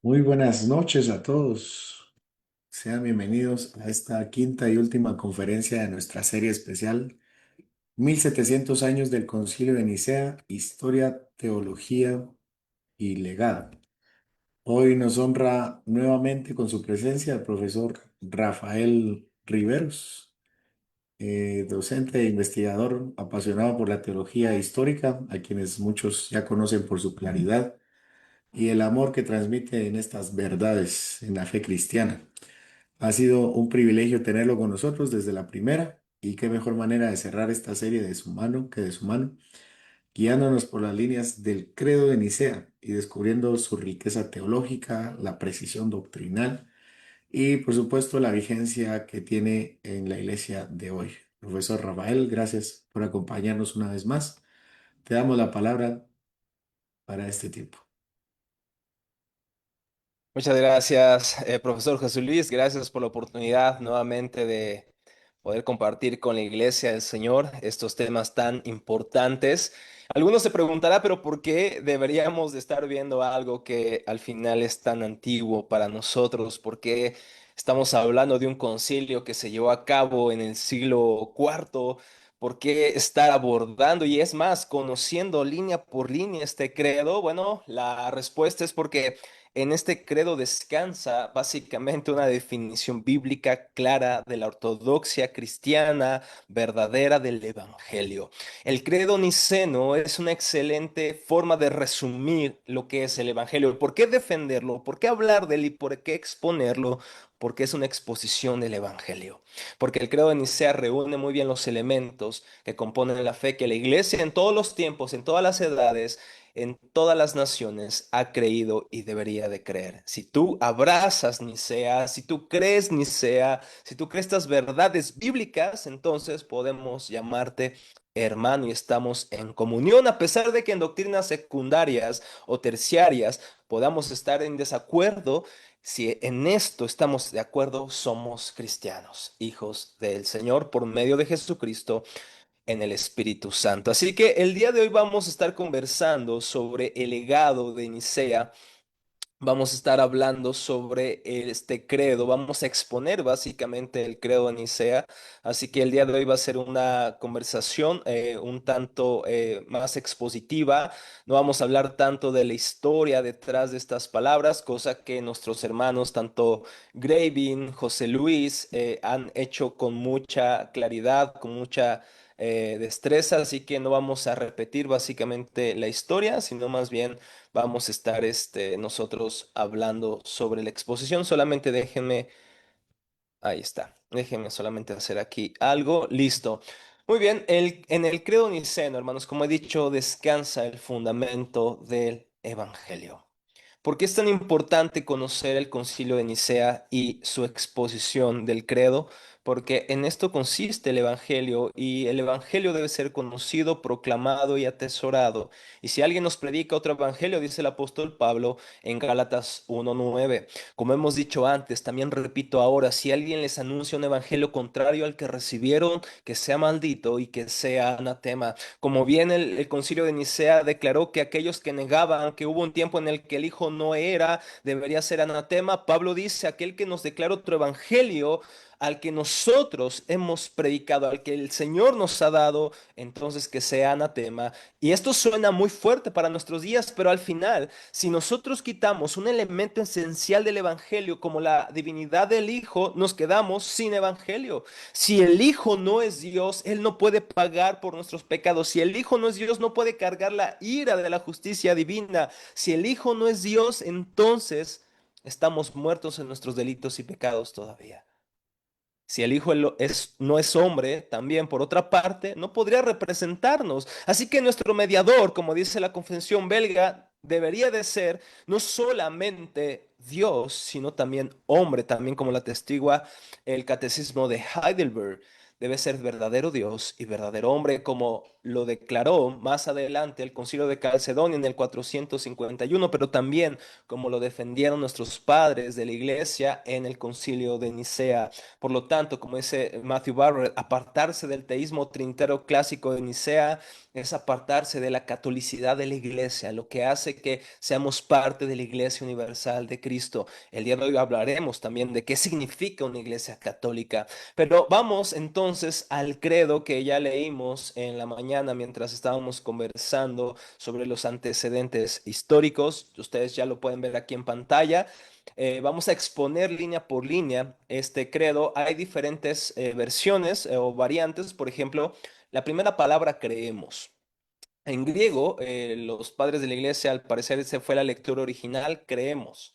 Muy buenas noches a todos. Sean bienvenidos a esta quinta y última conferencia de nuestra serie especial 1700 años del Concilio de Nicea, Historia, Teología y Legado. Hoy nos honra nuevamente con su presencia el profesor Rafael Riveros, docente e investigador apasionado por la teología histórica, a quienes muchos ya conocen por su claridad y el amor que transmite en estas verdades en la fe cristiana. Ha sido un privilegio tenerlo con nosotros desde la primera y qué mejor manera de cerrar esta serie de su mano que de su mano, guiándonos por las líneas del credo de Nicea y descubriendo su riqueza teológica, la precisión doctrinal y por supuesto la vigencia que tiene en la iglesia de hoy. Profesor Rafael, gracias por acompañarnos una vez más. Te damos la palabra para este tiempo. Muchas gracias, profesor Jesús Luis. Gracias por la oportunidad nuevamente de poder compartir con la Iglesia del Señor estos temas tan importantes. Algunos se preguntará, pero ¿por qué deberíamos de estar viendo algo que al final es tan antiguo para nosotros? ¿Por qué estamos hablando de un concilio que se llevó a cabo en el siglo cuarto? ¿Por qué estar abordando y es más, conociendo línea por línea este credo? Bueno, la respuesta es porque en este credo descansa básicamente una definición bíblica clara de la ortodoxia cristiana verdadera del Evangelio. El credo niceno es una excelente forma de resumir lo que es el Evangelio. ¿Por qué defenderlo? ¿Por qué hablar de él y por qué exponerlo? Porque es una exposición del Evangelio. Porque el credo de Nicea reúne muy bien los elementos que componen la fe que la iglesia en todos los tiempos, en todas las edades, en todas las naciones ha creído y debería de creer. Si tú abrazas Nicea, si tú crees Nicea, si tú crees estas verdades bíblicas, entonces podemos llamarte hermano y estamos en comunión, a pesar de que en doctrinas secundarias o terciarias podamos estar en desacuerdo. Si en esto estamos de acuerdo, somos cristianos, hijos del Señor por medio de Jesucristo en el Espíritu Santo. Así que el día de hoy vamos a estar conversando sobre el legado de Nicea. Vamos a estar hablando sobre este credo, vamos a exponer básicamente el credo de Nicea, así que el día de hoy va a ser una conversación un tanto más expositiva, no vamos a hablar tanto de la historia detrás de estas palabras, cosa que nuestros hermanos, tanto Gravin, José Luis, han hecho con mucha claridad, con mucha destreza, así que no vamos a repetir básicamente la historia, sino más bien vamos a estar nosotros hablando sobre la exposición. Solamente déjenme, ahí está, déjenme solamente hacer aquí algo. Listo. Muy bien, en el credo niceno, hermanos, como he dicho, descansa el fundamento del evangelio. ¿Por qué es tan importante conocer el Concilio de Nicea y su exposición del credo? Porque en esto consiste el Evangelio y el Evangelio debe ser conocido, proclamado y atesorado. Y si alguien nos predica otro Evangelio, dice el apóstol Pablo en Gálatas 1:9. Como hemos dicho antes, también repito ahora, si alguien les anuncia un Evangelio contrario al que recibieron, que sea maldito y que sea anatema. Como bien el Concilio de Nicea declaró que aquellos que negaban que hubo un tiempo en el que el Hijo no era, debería ser anatema, Pablo dice, aquel que nos declara otro evangelio, al que nosotros hemos predicado, al que el Señor nos ha dado, entonces que sea anatema. Y esto suena muy fuerte para nuestros días, pero al final, si nosotros quitamos un elemento esencial del evangelio como la divinidad del Hijo, nos quedamos sin evangelio. Si el Hijo no es Dios, Él no puede pagar por nuestros pecados. Si el Hijo no es Dios, no puede cargar la ira de la justicia divina. Si el Hijo no es Dios, entonces estamos muertos en nuestros delitos y pecados todavía. Si el Hijo no es hombre, también por otra parte, no podría representarnos. Así que nuestro mediador, como dice la Confesión belga, debería de ser no solamente Dios, sino también hombre, también como la testigua el Catecismo de Heidelberg. debe ser verdadero Dios y verdadero hombre, como lo declaró más adelante el Concilio de Calcedonia en el 451, pero también como lo defendieron nuestros padres de la iglesia en el Concilio de Nicea. Por lo tanto, como dice Matthew Barrett, apartarse del teísmo trinitario clásico de Nicea es apartarse de la catolicidad de la iglesia, lo que hace que seamos parte de la iglesia universal de Cristo. El día de hoy hablaremos también de qué significa una iglesia católica. Pero vamos entonces al credo que ya leímos en la mañana mientras estábamos conversando sobre los antecedentes históricos. Ustedes ya lo pueden ver aquí en pantalla. Vamos a exponer línea por línea este credo. Hay diferentes versiones o variantes. Por ejemplo, la primera palabra creemos. En griego, los padres de la iglesia, al parecer, esa fue la lectura original, creemos.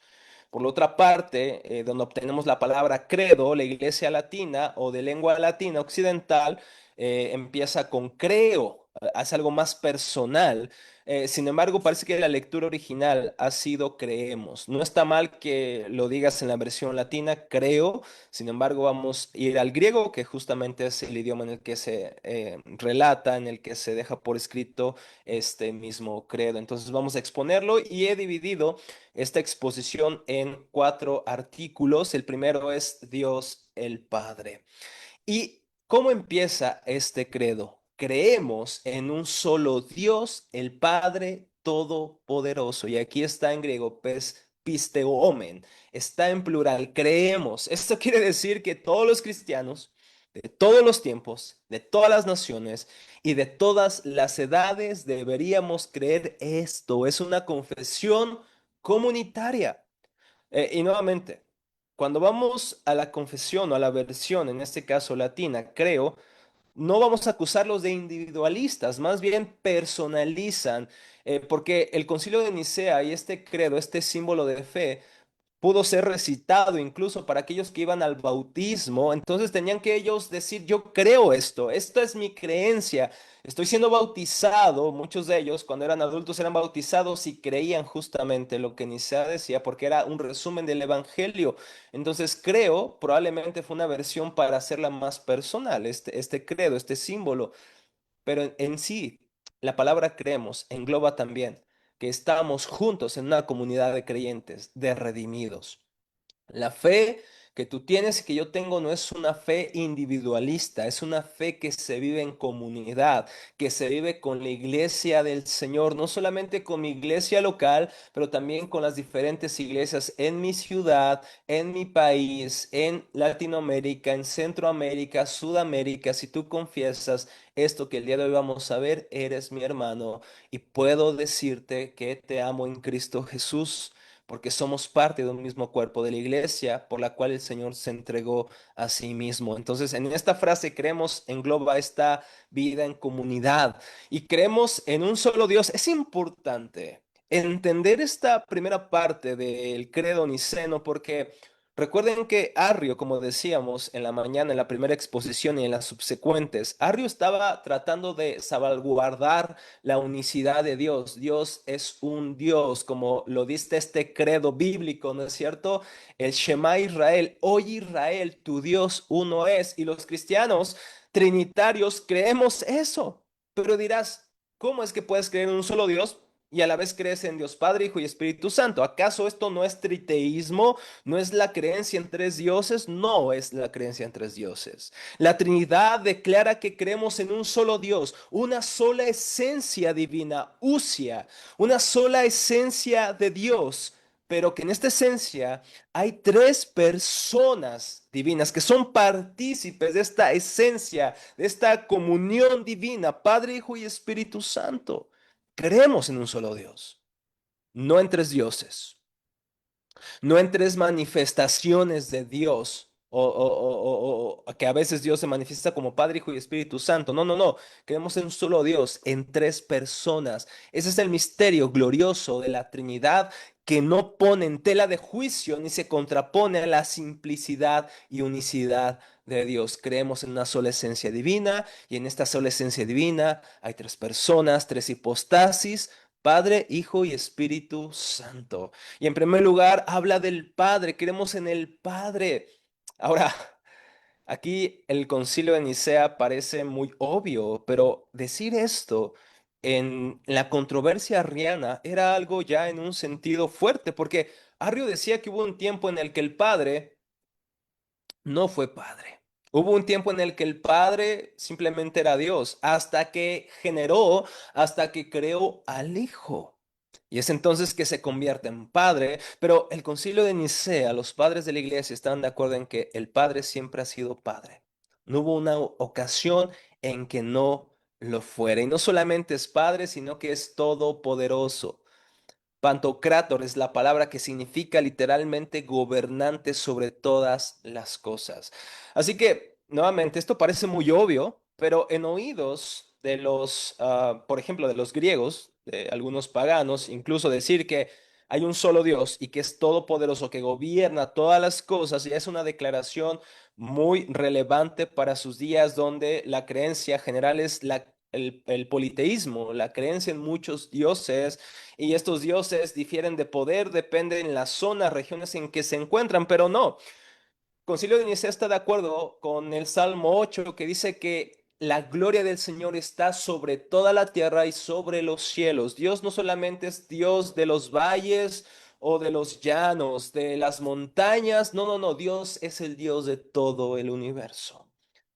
Por la otra parte, donde obtenemos la palabra credo, la iglesia latina o de lengua latina occidental, empieza con creo, hace algo más personal. Sin embargo, parece que la lectura original ha sido creemos. No está mal que lo digas en la versión latina, creo. Sin embargo, vamos a ir al griego, que justamente es el idioma en el que se relata, en el que se deja por escrito este mismo credo. Entonces vamos a exponerlo y he dividido esta exposición en cuatro artículos. El primero es Dios el Padre. ¿Y cómo empieza este credo? Creemos en un solo Dios, el Padre Todopoderoso. Y aquí está en griego, pisteomen. Está en plural, creemos. Esto quiere decir que todos los cristianos de todos los tiempos, de todas las naciones y de todas las edades deberíamos creer esto. Es una confesión comunitaria. Y nuevamente, cuando vamos a la confesión o a la versión, en este caso latina, creo, no vamos a acusarlos de individualistas, más bien personalizan, porque el Concilio de Nicea y este credo, este símbolo de fe, pudo ser recitado incluso para aquellos que iban al bautismo. Entonces tenían que ellos decir, yo creo esto, esta es mi creencia, estoy siendo bautizado. Muchos de ellos cuando eran adultos eran bautizados y creían justamente lo que Nicea decía porque era un resumen del Evangelio. Entonces creo, probablemente fue una versión para hacerla más personal, este credo, este símbolo. Pero en sí, la palabra creemos engloba también que estamos juntos en una comunidad de creyentes, de redimidos. La fe que tú tienes y que yo tengo no es una fe individualista, es una fe que se vive en comunidad, que se vive con la iglesia del Señor, no solamente con mi iglesia local, pero también con las diferentes iglesias en mi ciudad, en mi país, en Latinoamérica, en Centroamérica, Sudamérica. Si tú confiesas esto que el día de hoy vamos a ver, eres mi hermano y puedo decirte que te amo en Cristo Jesús porque somos parte de un mismo cuerpo de la iglesia por la cual el Señor se entregó a sí mismo. Entonces, en esta frase creemos engloba esta vida en comunidad y creemos en un solo Dios. Es importante entender esta primera parte del credo niceno porque recuerden que Arrio, como decíamos en la mañana, en la primera exposición y en las subsecuentes, Arrio estaba tratando de salvaguardar la unicidad de Dios. Dios es un Dios, como lo dice este credo bíblico, ¿no es cierto? El Shema Israel, oye Israel, tu Dios uno es. Y los cristianos trinitarios creemos eso. Pero dirás, ¿cómo es que puedes creer en un solo Dios? Y a la vez crees en Dios Padre, Hijo y Espíritu Santo. ¿Acaso esto no es triteísmo? ¿No es la creencia en tres dioses? No es la creencia en tres dioses. La Trinidad declara que creemos en un solo Dios, una sola esencia divina, usia, una sola esencia de Dios, pero que en esta esencia hay tres personas divinas que son partícipes de esta esencia, de esta comunión divina, Padre, Hijo y Espíritu Santo. Creemos en un solo Dios, no en tres dioses, no en tres manifestaciones de Dios, o que a veces Dios se manifiesta como Padre, Hijo y Espíritu Santo. No, no, no. Creemos en un solo Dios, en tres personas. Ese es el misterio glorioso de la Trinidad que no pone en tela de juicio ni se contrapone a la simplicidad y unicidad de Dios. Creemos en una sola esencia divina y en esta sola esencia divina hay tres personas, tres hipostasis, Padre, Hijo y Espíritu Santo. Y en primer lugar, habla del Padre, creemos en el Padre. Ahora, Aquí el concilio de Nicea parece muy obvio, pero decir esto en la controversia arriana era algo ya en un sentido fuerte, porque Arrio decía que hubo un tiempo en el que el Padre no fue Padre. Hubo un tiempo en el que el Padre simplemente era Dios, hasta que generó, hasta que creó al Hijo. Y es entonces que se convierte en Padre, pero el concilio de Nicea, los padres de la iglesia están de acuerdo en que el Padre siempre ha sido Padre. No hubo una ocasión en que no lo fuera. Y no solamente es Padre, sino que es todopoderoso. Pantocrátor es la palabra que significa literalmente gobernante sobre todas las cosas. Así que, nuevamente, esto parece muy obvio, pero en oídos de los, por ejemplo, de los griegos, de algunos paganos, incluso decir que hay un solo Dios y que es todopoderoso, que gobierna todas las cosas, ya es una declaración muy relevante para sus días donde la creencia general es el politeísmo, la creencia en muchos dioses y estos dioses difieren de poder, dependen en las zonas, regiones en que se encuentran, pero no. Concilio de Nicea está de acuerdo con el Salmo 8 que dice que la gloria del Señor está sobre toda la tierra y sobre los cielos. Dios no solamente es Dios de los valles o de los llanos, de las montañas, no, no, no, Dios es el Dios de todo el universo.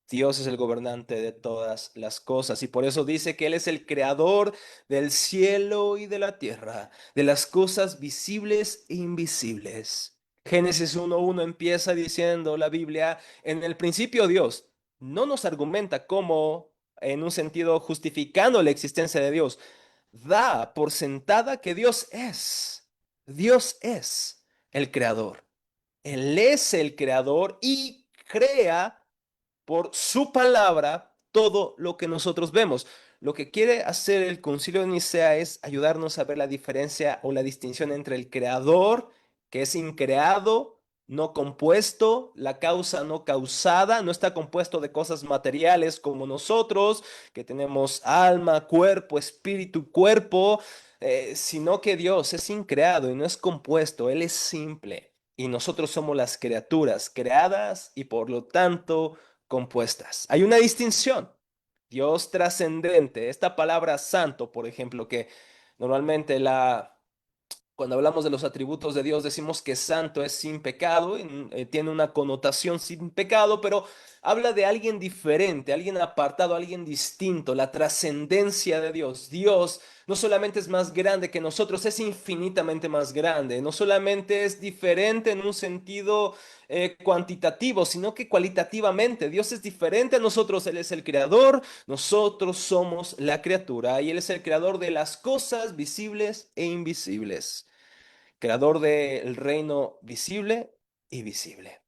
Dios es el gobernante de todas las cosas y por eso dice que Él es el creador del cielo y de la tierra, de las cosas visibles e invisibles. Génesis 1.1 empieza diciendo la Biblia, en el principio Dios no nos argumenta como en un sentido justificando la existencia de Dios, da por sentada que Dios es el creador. Él es el creador y crea por su palabra todo lo que nosotros vemos. Lo que quiere hacer el Concilio de Nicea es ayudarnos a ver la diferencia o la distinción entre el creador, que es increado, no compuesto, la causa no causada, no está compuesto de cosas materiales como nosotros, que tenemos alma, cuerpo, espíritu, cuerpo, sino que Dios es increado y no es compuesto, Él es simple. Y nosotros somos las criaturas creadas y por lo tanto compuestas. Hay una distinción. Dios trascendente, esta palabra santo, por ejemplo, que normalmente cuando hablamos de los atributos de Dios decimos que santo es sin pecado, tiene una connotación sin pecado, pero habla de alguien diferente, alguien apartado, alguien distinto, la trascendencia de Dios. Dios no solamente es más grande que nosotros, es infinitamente más grande, no solamente es diferente en un sentido cuantitativo, sino que cualitativamente. Dios es diferente a nosotros, Él es el creador, nosotros somos la criatura y Él es el creador de las cosas visibles e invisibles, creador del reino visible y visible.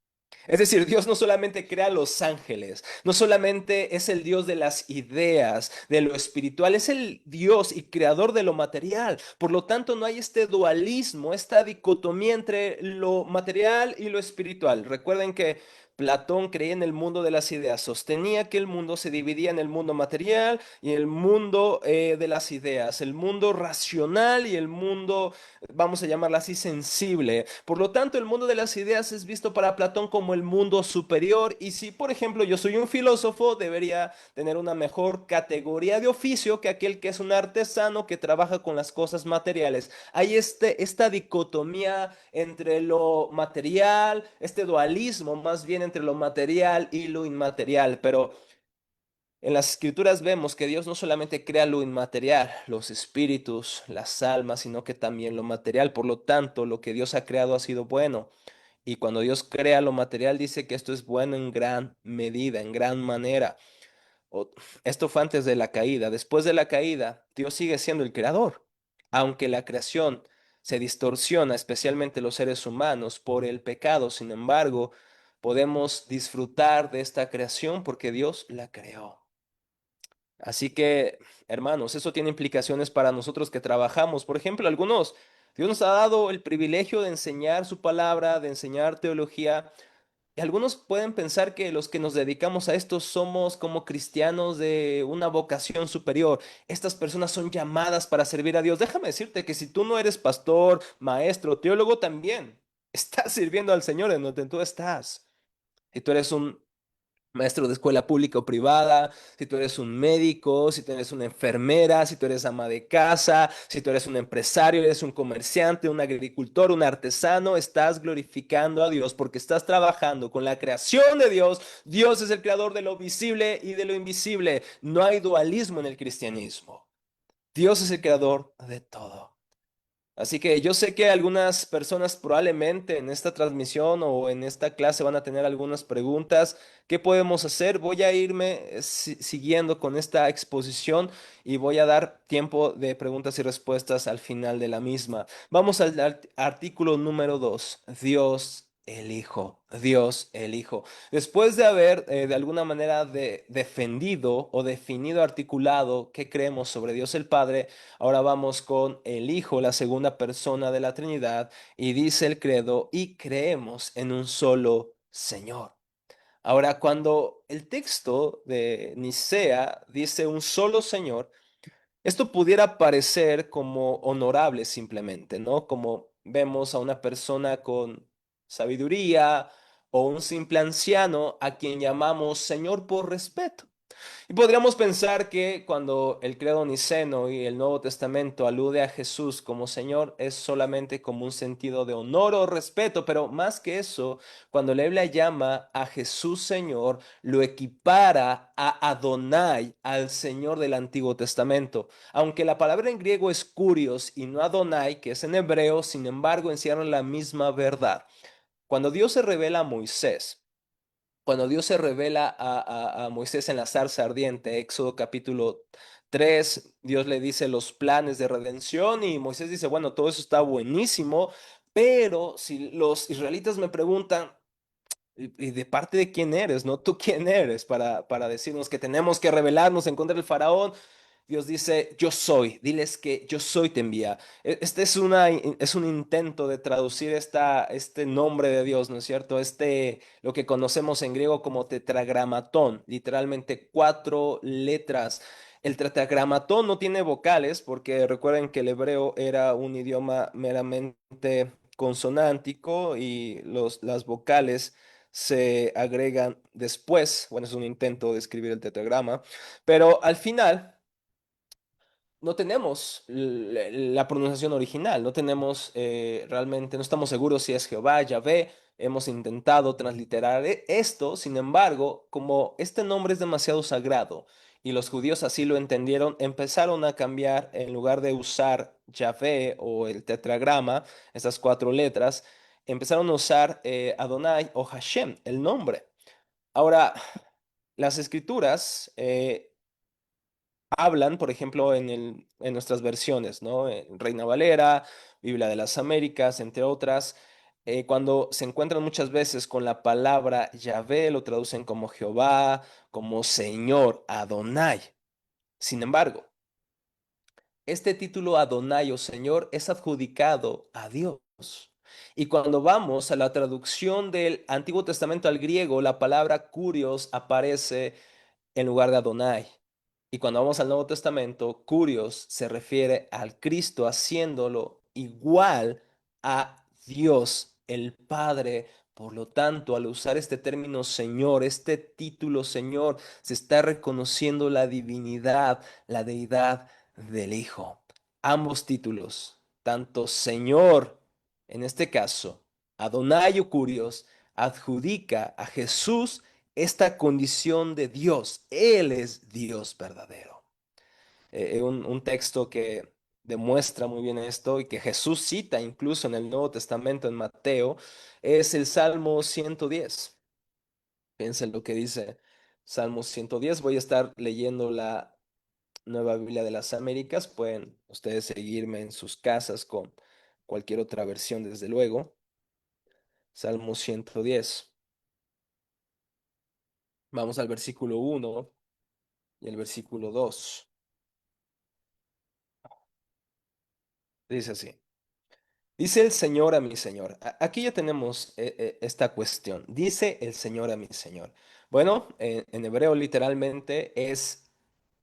Es decir, Dios no solamente crea los ángeles, no solamente es el Dios de las ideas, de lo espiritual, es el Dios y creador de lo material. Por lo tanto, no hay este dualismo, esta dicotomía entre lo material y lo espiritual. Recuerden que Platón creía en el mundo de las ideas, sostenía que el mundo se dividía en el mundo material y el mundo de las ideas, el mundo racional y el mundo, vamos a llamarlo así, sensible. Por lo tanto, el mundo de las ideas es visto para Platón como el mundo superior y si, por ejemplo, yo soy un filósofo, debería tener una mejor categoría de oficio que aquel que es un artesano que trabaja con las cosas materiales. Hay esta dicotomía entre lo material, este dualismo más bien entre lo material y lo inmaterial, pero en las escrituras vemos que Dios no solamente crea lo inmaterial, los espíritus, las almas, sino que también lo material. Por lo tanto, lo que Dios ha creado ha sido bueno. Y cuando Dios crea lo material, dice que esto es bueno en gran medida, en gran manera. O- Esto fue antes de la caída. Después de la caída, Dios sigue siendo el creador. Aunque la creación se distorsiona, especialmente los seres humanos, por el pecado, sin embargo, podemos disfrutar de esta creación porque Dios la creó. Así que, hermanos, eso tiene implicaciones para nosotros que trabajamos. Por ejemplo, Dios nos ha dado el privilegio de enseñar su palabra, de enseñar teología. Y algunos pueden pensar que los que nos dedicamos a esto somos como cristianos de una vocación superior. Estas personas son llamadas para servir a Dios. Déjame decirte que si tú no eres pastor, maestro, teólogo, también estás sirviendo al Señor en donde tú estás. Y tú eres un maestro de escuela pública o privada, si tú eres un médico, si tú eres una enfermera, si tú eres ama de casa, si tú eres un empresario, eres un comerciante, un agricultor, un artesano, estás glorificando a Dios porque estás trabajando con la creación de Dios. Dios es el creador de lo visible y de lo invisible. No hay dualismo en el cristianismo. Dios es el creador de todo. Así que yo sé que algunas personas probablemente en esta transmisión o en esta clase van a tener algunas preguntas. ¿Qué podemos hacer? Voy a irme siguiendo con esta exposición y voy a dar tiempo de preguntas y respuestas al final de la misma. Vamos al artículo número 2. Dios el Hijo. Dios el Hijo. Después de haber de alguna manera defendido o definido, articulado qué creemos sobre Dios el Padre, ahora vamos con el Hijo, la segunda persona de la Trinidad, y dice el credo, y creemos en un solo Señor. Ahora, cuando el texto de Nicea dice un solo Señor, esto pudiera parecer como honorable simplemente, ¿no? Como vemos a una persona con sabiduría o un simple anciano a quien llamamos Señor por respeto. Y podríamos pensar que cuando el credo niceno y el Nuevo Testamento alude a Jesús como Señor es solamente como un sentido de honor o respeto, pero más que eso, cuando la Biblia llama a Jesús Señor, lo equipara a Adonai, al Señor del Antiguo Testamento. Aunque la palabra en griego es kurios y no Adonai, que es en hebreo, sin embargo encierran la misma verdad. Cuando Dios se revela a Moisés, cuando Dios se revela a Moisés en la zarza ardiente, Éxodo capítulo 3, Dios le dice los planes de redención y Moisés dice, bueno, todo eso está buenísimo, pero si los israelitas me preguntan, ¿y de parte de quién eres? ¿No? ¿Tú quién eres para decirnos que tenemos que rebelarnos en contra del faraón? Dios dice, yo soy, diles que yo soy te envía. Este es un intento de traducir este nombre de Dios, ¿no es cierto? Lo que conocemos en griego como tetragramatón, literalmente cuatro letras. El tetragramatón no tiene vocales porque recuerden que el hebreo era un idioma meramente consonántico y las vocales se agregan después. Bueno, es un intento de escribir el tetragrama, pero al final no tenemos la pronunciación original, no tenemos realmente, no estamos seguros si es Jehová, Yahvé. Hemos intentado transliterar esto, sin embargo, como este nombre es demasiado sagrado y los judíos así lo entendieron, empezaron a cambiar, en lugar de usar Yahvé o el tetragrama, estas cuatro letras, empezaron a usar Adonai o Hashem, el nombre. Ahora, las escrituras hablan, por ejemplo, en nuestras versiones, ¿no? En Reina Valera, Biblia de las Américas, entre otras, cuando se encuentran muchas veces con la palabra Yahvé, lo traducen como Jehová, como Señor, Adonai. Sin embargo, este título Adonai o Señor es adjudicado a Dios. Y cuando vamos a la traducción del Antiguo Testamento al griego, la palabra kurios aparece en lugar de Adonai. Y cuando vamos al Nuevo Testamento, Curios se refiere al Cristo haciéndolo igual a Dios, el Padre. Por lo tanto, al usar este término Señor, este título Señor, se está reconociendo la divinidad, la deidad del Hijo. Ambos títulos, tanto Señor, en este caso, Adonai o Curios, adjudica a Jesús esta condición de Dios. Él es Dios verdadero. Un texto que demuestra muy bien esto y que Jesús cita incluso en el Nuevo Testamento en Mateo es el Salmo 110. Piensen lo que dice Salmo 110. Voy a estar leyendo la Nueva Biblia de las Américas. Pueden ustedes seguirme en sus casas con cualquier otra versión, desde luego. Salmo 110. Vamos al versículo 1 y el versículo 2. Dice así. Dice el Señor a mi Señor. Aquí ya tenemos esta cuestión. Dice el Señor a mi Señor. Bueno, en hebreo literalmente es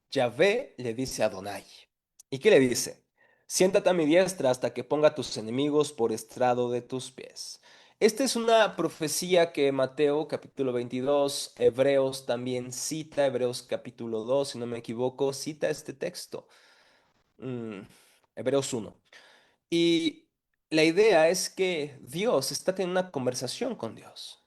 Yahvé le dice a Adonai. ¿Y qué le dice? Siéntate a mi diestra hasta que ponga a tus enemigos por estrado de tus pies. Esta es una profecía que Mateo capítulo 22, Hebreos también cita, Hebreos capítulo 2, si no me equivoco, cita este texto. Mm, Hebreos 1. Y la idea es que Dios está teniendo una conversación con Dios.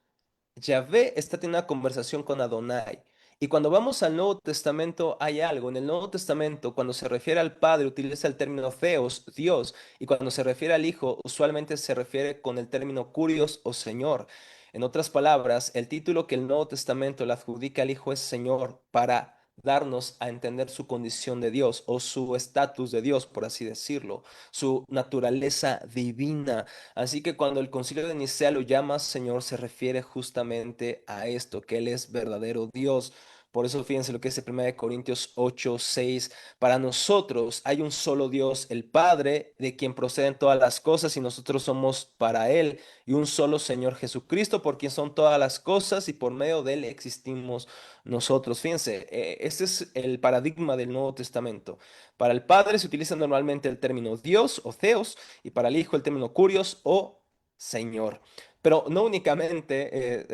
Yahvé está teniendo una conversación con Adonai. Y cuando vamos al Nuevo Testamento hay algo. En el Nuevo Testamento, cuando se refiere al Padre, utiliza el término Theos, Dios. Y cuando se refiere al Hijo, usualmente se refiere con el término Kurios o Señor. En otras palabras, el título que el Nuevo Testamento le adjudica al Hijo es Señor para darnos a entender su condición de Dios o su estatus de Dios, por así decirlo, su naturaleza divina. Así que cuando el Concilio de Nicea lo llama Señor, se refiere justamente a esto, que Él es verdadero Dios. Por eso fíjense lo que dice 1 Corintios 8, 6. Para nosotros hay un solo Dios, el Padre, de quien proceden todas las cosas y nosotros somos para Él. Y un solo Señor Jesucristo, por quien son todas las cosas y por medio de Él existimos nosotros. Fíjense, este es el paradigma del Nuevo Testamento. Para el Padre se utiliza normalmente el término Dios o Theos y para el Hijo el término Kurios o Señor. Pero no únicamente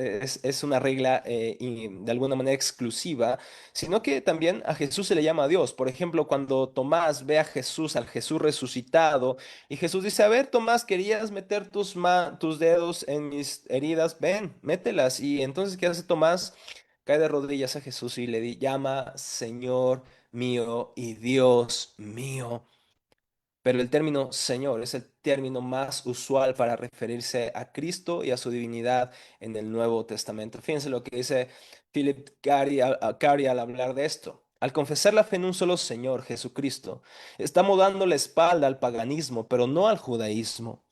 es una regla de alguna manera exclusiva, sino que también a Jesús se le llama Dios. Por ejemplo, cuando Tomás ve a Jesús, al Jesús resucitado, y Jesús dice, a ver, Tomás, ¿querías meter tus dedos en mis heridas? Ven, mételas. Y entonces, ¿qué hace Tomás? Cae de rodillas a Jesús y llama Señor mío y Dios mío. Pero el término Señor es el término más usual para referirse a Cristo y a su divinidad en el Nuevo Testamento. Fíjense lo que dice Philip Carey, Carey al hablar de esto. Al confesar la fe en un solo Señor, Jesucristo, estamos dando la espalda al paganismo, pero no al judaísmo.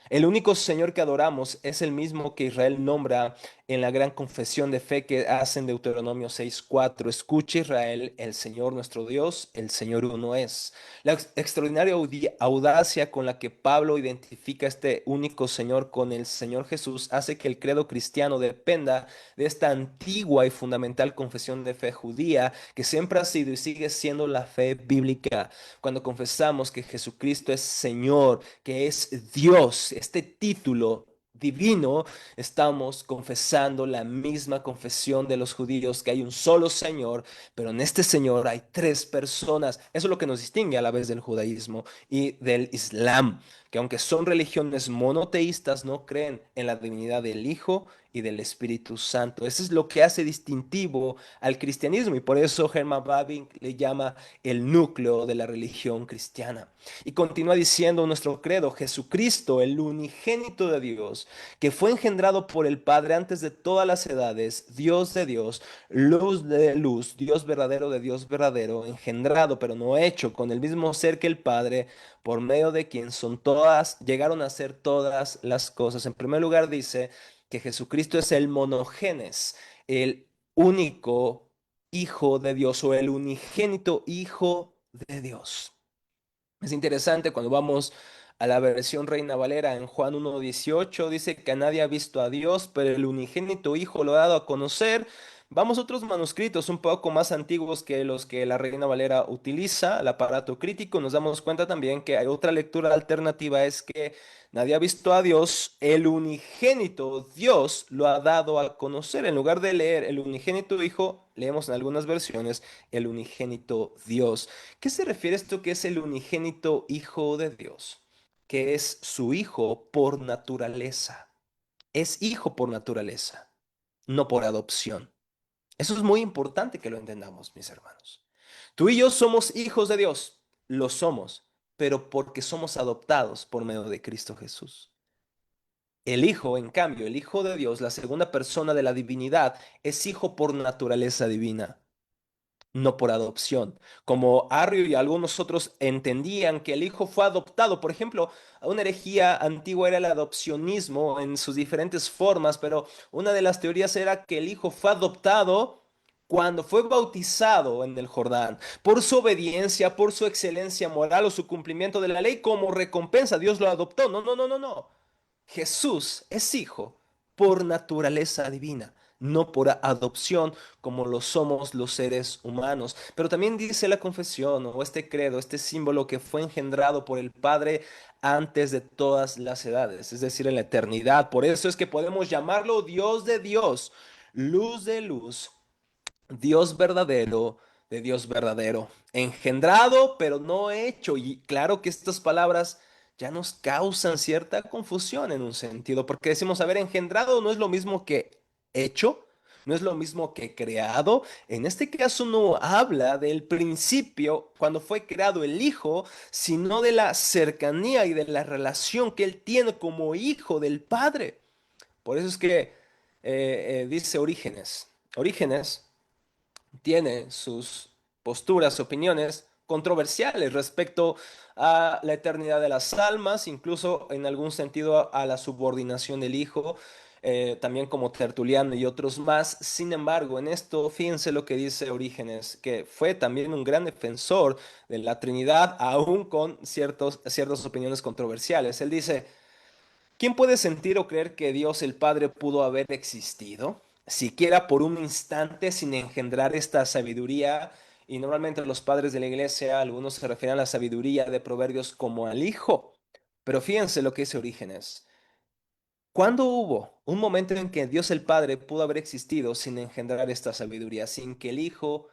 El único Señor que adoramos es el mismo que Israel nombra en la gran confesión de fe que hacen Deuteronomio 6:4. Escucha Israel, el Señor nuestro Dios, el Señor uno es. La extraordinaria audacia con la que Pablo identifica este único Señor con el Señor Jesús hace que el credo cristiano dependa de esta antigua y fundamental confesión de fe judía que siempre ha sido y sigue siendo la fe bíblica. Cuando confesamos que Jesucristo es Señor, que es Dios, este título divino, estamos confesando la misma confesión de los judíos, que hay un solo Señor, pero en este Señor hay tres personas. Eso es lo que nos distingue a la vez del judaísmo y del Islam, que aunque son religiones monoteístas, no creen en la divinidad del Hijo y del Espíritu Santo. Eso es lo que hace distintivo al cristianismo y por eso Herman Bavinck le llama el núcleo de la religión cristiana. Y continúa diciendo nuestro credo, Jesucristo, el unigénito de Dios, que fue engendrado por el Padre antes de todas las edades, Dios de Dios, luz de luz, Dios verdadero de Dios verdadero, engendrado pero no hecho, con el mismo ser que el Padre, por medio de quien son todas, llegaron a ser todas las cosas. En primer lugar dice que Jesucristo es el monogenes, el único Hijo de Dios o el unigénito Hijo de Dios. Es interesante cuando vamos a la versión Reina Valera en Juan 1:18, dice que nadie ha visto a Dios, pero el unigénito Hijo lo ha dado a conocer. Vamos a otros manuscritos un poco más antiguos que los que la Reina Valera utiliza, el aparato crítico, nos damos cuenta también que hay otra lectura alternativa, es que nadie ha visto a Dios, el unigénito Dios lo ha dado a conocer. En lugar de leer el unigénito Hijo, leemos en algunas versiones el unigénito Dios. ¿Qué se refiere a esto que es el unigénito Hijo de Dios? Que es su Hijo por naturaleza. Es hijo por naturaleza, no por adopción. Eso es muy importante que lo entendamos, mis hermanos. Tú y yo somos hijos de Dios, lo somos, pero porque somos adoptados por medio de Cristo Jesús. El Hijo, en cambio, el Hijo de Dios, la segunda persona de la divinidad, es hijo por naturaleza divina, no por adopción. Como Arrio y algunos otros entendían que el hijo fue adoptado. Por ejemplo, una herejía antigua era el adopcionismo en sus diferentes formas, pero una de las teorías era que el hijo fue adoptado cuando fue bautizado en el Jordán, por su obediencia, por su excelencia moral o su cumplimiento de la ley como recompensa. Dios lo adoptó. No, no, no, no, no. Jesús es hijo por naturaleza divina, no por adopción como lo somos los seres humanos. Pero también dice la confesión o este credo, este símbolo que fue engendrado por el Padre antes de todas las edades, es decir, en la eternidad. Por eso es que podemos llamarlo Dios de Dios, luz de luz, Dios verdadero de Dios verdadero, engendrado pero no hecho. Y claro que estas palabras ya nos causan cierta confusión en un sentido, porque decimos, a ver, engendrado no es lo mismo que hecho, no es lo mismo que creado. En este caso no habla del principio cuando fue creado el Hijo, sino de la cercanía y de la relación que él tiene como hijo del Padre. Por eso es que dice Orígenes. Orígenes tiene sus posturas, opiniones controversiales respecto a la eternidad de las almas, incluso en algún sentido a la subordinación del Hijo, también como Tertuliano y otros más. Sin embargo, en esto, fíjense lo que dice Orígenes, que fue también un gran defensor de la Trinidad, aún con ciertas opiniones controversiales. Él dice, ¿quién puede sentir o creer que Dios el Padre pudo haber existido, siquiera por un instante, sin engendrar esta sabiduría? Y normalmente los padres de la iglesia, algunos se refieren a la sabiduría de Proverbios como al Hijo. Pero fíjense lo que dice Orígenes. ¿Cuándo hubo un momento en que Dios el Padre pudo haber existido sin engendrar esta sabiduría, sin que el Hijo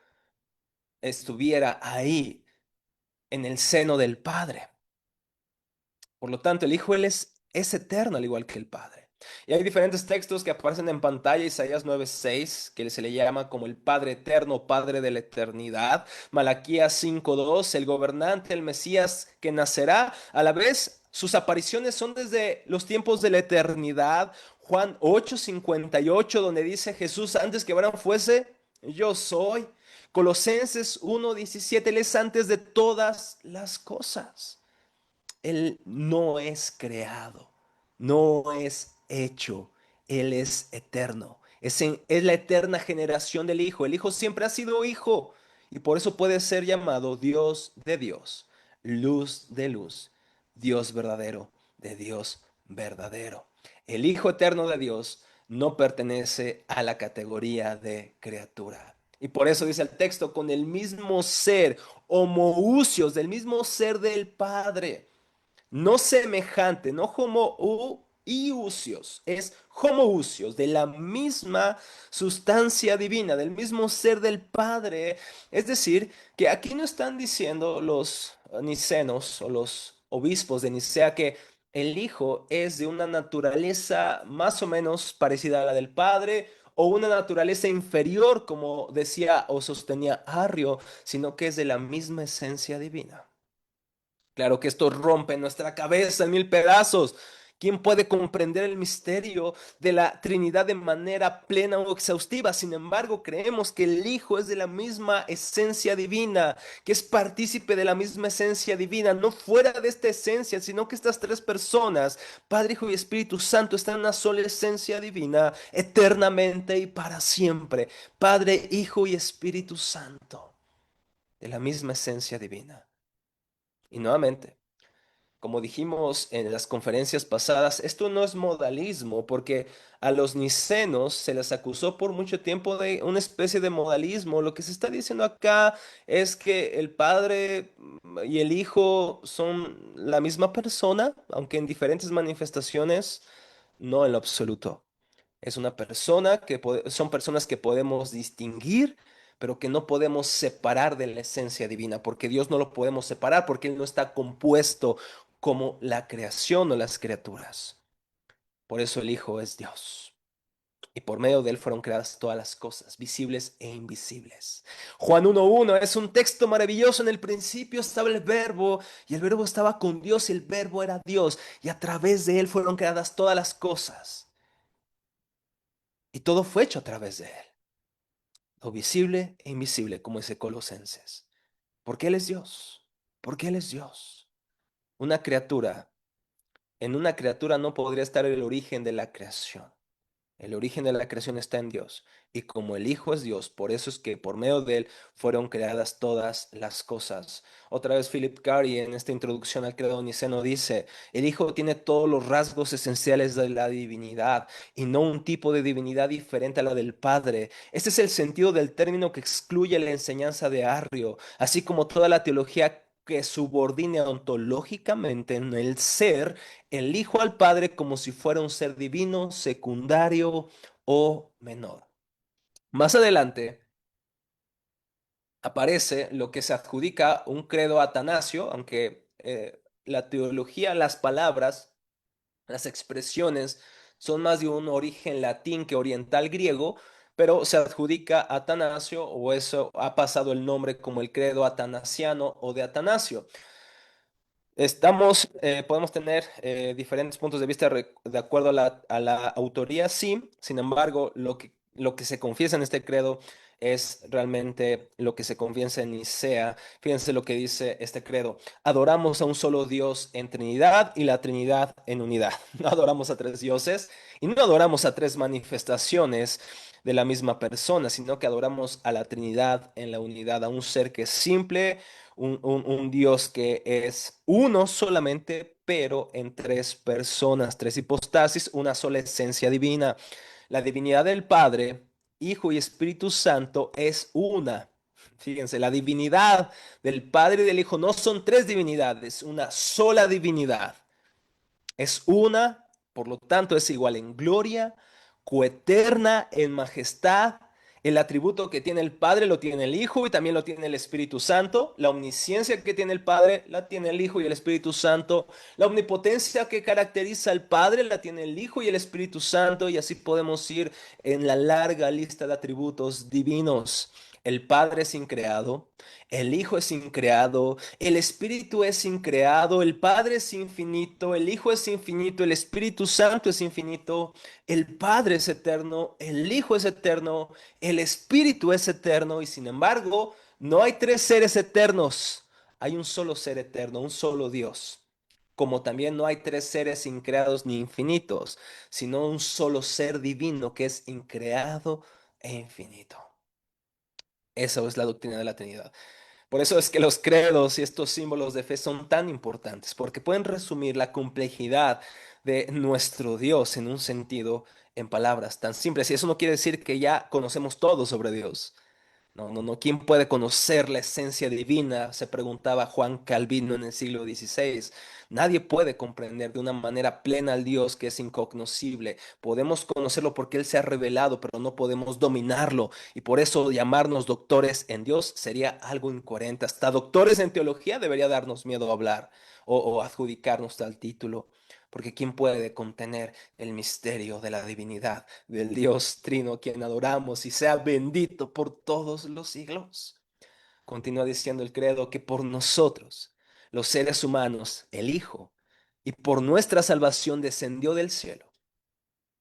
estuviera ahí en el seno del Padre? Por lo tanto, el Hijo es eterno al igual que el Padre. Y hay diferentes textos que aparecen en pantalla, Isaías 9:6, que se le llama como el Padre eterno, Padre de la eternidad. Malaquías 5:2, el gobernante, el Mesías que nacerá. A la vez, sus apariciones son desde los tiempos de la eternidad. Juan 8:58, donde dice Jesús, antes que Abraham fuese, yo soy. Colosenses 1:17, Él es antes de todas las cosas. Él no es creado, no es hecho, Él es eterno. Es la eterna generación del Hijo. El Hijo siempre ha sido Hijo y por eso puede ser llamado Dios de Dios, luz de luz, Dios verdadero de Dios verdadero. El Hijo eterno de Dios no pertenece a la categoría de criatura. Y por eso dice el texto, con el mismo ser, homoousios, del mismo ser del Padre, no semejante, no homoousios, es homoousios, de la misma sustancia divina, del mismo ser del Padre. Es decir, que aquí no están diciendo los nicenos o los obispos de Nicea que el Hijo es de una naturaleza más o menos parecida a la del Padre, o una naturaleza inferior, como decía o sostenía Arrio, sino que es de la misma esencia divina. Claro que esto rompe nuestra cabeza en mil pedazos. ¿Quién puede comprender el misterio de la Trinidad de manera plena o exhaustiva? Sin embargo, creemos que el Hijo es de la misma esencia divina, que es partícipe de la misma esencia divina, no fuera de esta esencia, sino que estas tres personas, Padre, Hijo y Espíritu Santo, están en una sola esencia divina, eternamente y para siempre. Padre, Hijo y Espíritu Santo, de la misma esencia divina. Y nuevamente, como dijimos en las conferencias pasadas, esto no es modalismo, porque a los nicenos se les acusó por mucho tiempo de una especie de modalismo. Lo que se está diciendo acá es que el Padre y el Hijo son la misma persona, aunque en diferentes manifestaciones, no en lo absoluto. Es una persona son personas que podemos distinguir, pero que no podemos separar de la esencia divina, porque Dios no lo podemos separar, porque Él no está compuesto como la creación o las criaturas. Por eso el Hijo es Dios. Y por medio de Él fueron creadas todas las cosas, visibles e invisibles. Juan 1:1 es un texto maravilloso. En el principio estaba el Verbo, y el Verbo estaba con Dios, y el Verbo era Dios, y a través de Él fueron creadas todas las cosas. Y todo fue hecho a través de Él, lo visible e invisible, como dice Colosenses. Porque Él es Dios, porque Él es Dios. Una criatura, en una criatura no podría estar el origen de la creación. El origen de la creación está en Dios. Y como el Hijo es Dios, por eso es que por medio de Él fueron creadas todas las cosas. Otra vez Philip Carey en esta introducción al credo niceno dice, el Hijo tiene todos los rasgos esenciales de la divinidad y no un tipo de divinidad diferente a la del Padre. Este es el sentido del término que excluye la enseñanza de Arrio, así como toda la teología que subordine ontológicamente en el ser el Hijo al Padre como si fuera un ser divino, secundario o menor. Más adelante aparece lo que se adjudica un credo a Atanasio, aunque la teología, las palabras, las expresiones son más de un origen latín que oriental griego, pero se adjudica a Atanasio o eso ha pasado el nombre como el credo atanasiano o de Atanasio. Podemos tener diferentes puntos de vista de acuerdo a la autoría, sí. Sin embargo, lo que se confiesa en este credo es realmente lo que se confiesa en Nicea. Fíjense lo que dice este credo. Adoramos a un solo Dios en Trinidad y la Trinidad en unidad. No adoramos a tres dioses y no adoramos a tres manifestaciones de la misma persona, sino que adoramos a la Trinidad en la unidad, a un ser que es simple, un Dios que es uno solamente, pero en tres personas, tres hipostasis, una sola esencia divina. La divinidad del Padre, Hijo y Espíritu Santo es una. Fíjense, la divinidad del Padre y del Hijo no son tres divinidades, una sola divinidad. Es una, por lo tanto es igual en gloria, coeterna en majestad. El atributo que tiene el Padre lo tiene el Hijo y también lo tiene el Espíritu Santo. La omnisciencia que tiene el Padre la tiene el Hijo y el Espíritu Santo. La omnipotencia que caracteriza al Padre la tiene el Hijo y el Espíritu Santo. Y así podemos ir en la larga lista de atributos divinos. El Padre es increado, el Hijo es increado, el Espíritu es increado, el Padre es infinito, el Hijo es infinito, el Espíritu Santo es infinito, el Padre es eterno, el Hijo es eterno, el Espíritu es eterno y sin embargo no hay tres seres eternos, hay un solo ser eterno, un solo Dios. Como también no hay tres seres increados ni infinitos, sino un solo ser divino que es increado e infinito. Esa es la doctrina de la Trinidad. Por eso es que los credos y estos símbolos de fe son tan importantes, porque pueden resumir la complejidad de nuestro Dios en un sentido, en palabras tan simples. Y eso no quiere decir que ya conocemos todo sobre Dios. No, no, no. ¿Quién puede conocer la esencia divina? Se preguntaba Juan Calvino en el siglo XVI. Nadie puede comprender de una manera plena al Dios que es incognoscible. Podemos conocerlo porque Él se ha revelado, pero no podemos dominarlo. Y por eso llamarnos doctores en Dios sería algo incoherente. Hasta doctores en teología debería darnos miedo hablar o adjudicarnos tal título. Porque ¿quién puede contener el misterio de la divinidad del Dios Trino, quien adoramos y sea bendito por todos los siglos? Continúa diciendo el credo que por nosotros, los seres humanos, el Hijo, y por nuestra salvación descendió del cielo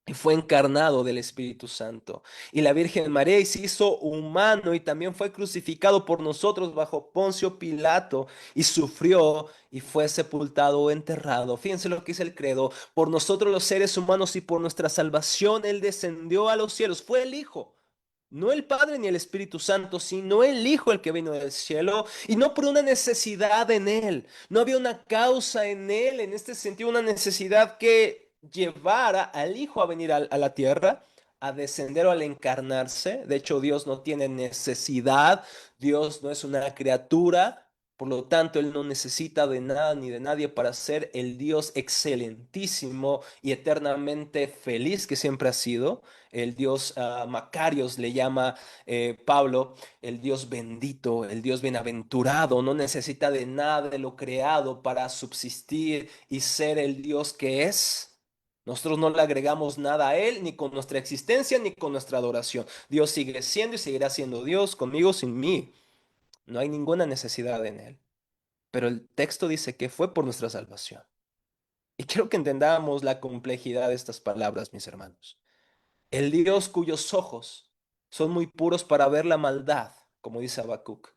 y fue encarnado del Espíritu Santo. Y la Virgen María y se hizo humano y también fue crucificado por nosotros bajo Poncio Pilato y sufrió y fue sepultado o enterrado. Fíjense lo que dice el credo. Por nosotros los seres humanos y por nuestra salvación Él descendió a los cielos. Fue el Hijo. No el Padre ni el Espíritu Santo, sino el Hijo el que vino del cielo, y no por una necesidad en Él. No había una causa en Él, en este sentido, una necesidad que llevara al Hijo a venir a la tierra, a descender o al encarnarse. De hecho, Dios no tiene necesidad, Dios no es una criatura, por lo tanto, Él no necesita de nada ni de nadie para ser el Dios excelentísimo y eternamente feliz que siempre ha sido. El Dios Macarios le llama Pablo, el Dios bendito, el Dios bienaventurado, no necesita de nada de lo creado para subsistir y ser el Dios que es. Nosotros no le agregamos nada a Él, ni con nuestra existencia, ni con nuestra adoración. Dios sigue siendo y seguirá siendo Dios conmigo, sin mí. No hay ninguna necesidad en Él. Pero el texto dice que fue por nuestra salvación. Y quiero que entendamos la complejidad de estas palabras, mis hermanos. El Dios cuyos ojos son muy puros para ver la maldad, como dice Habacuc,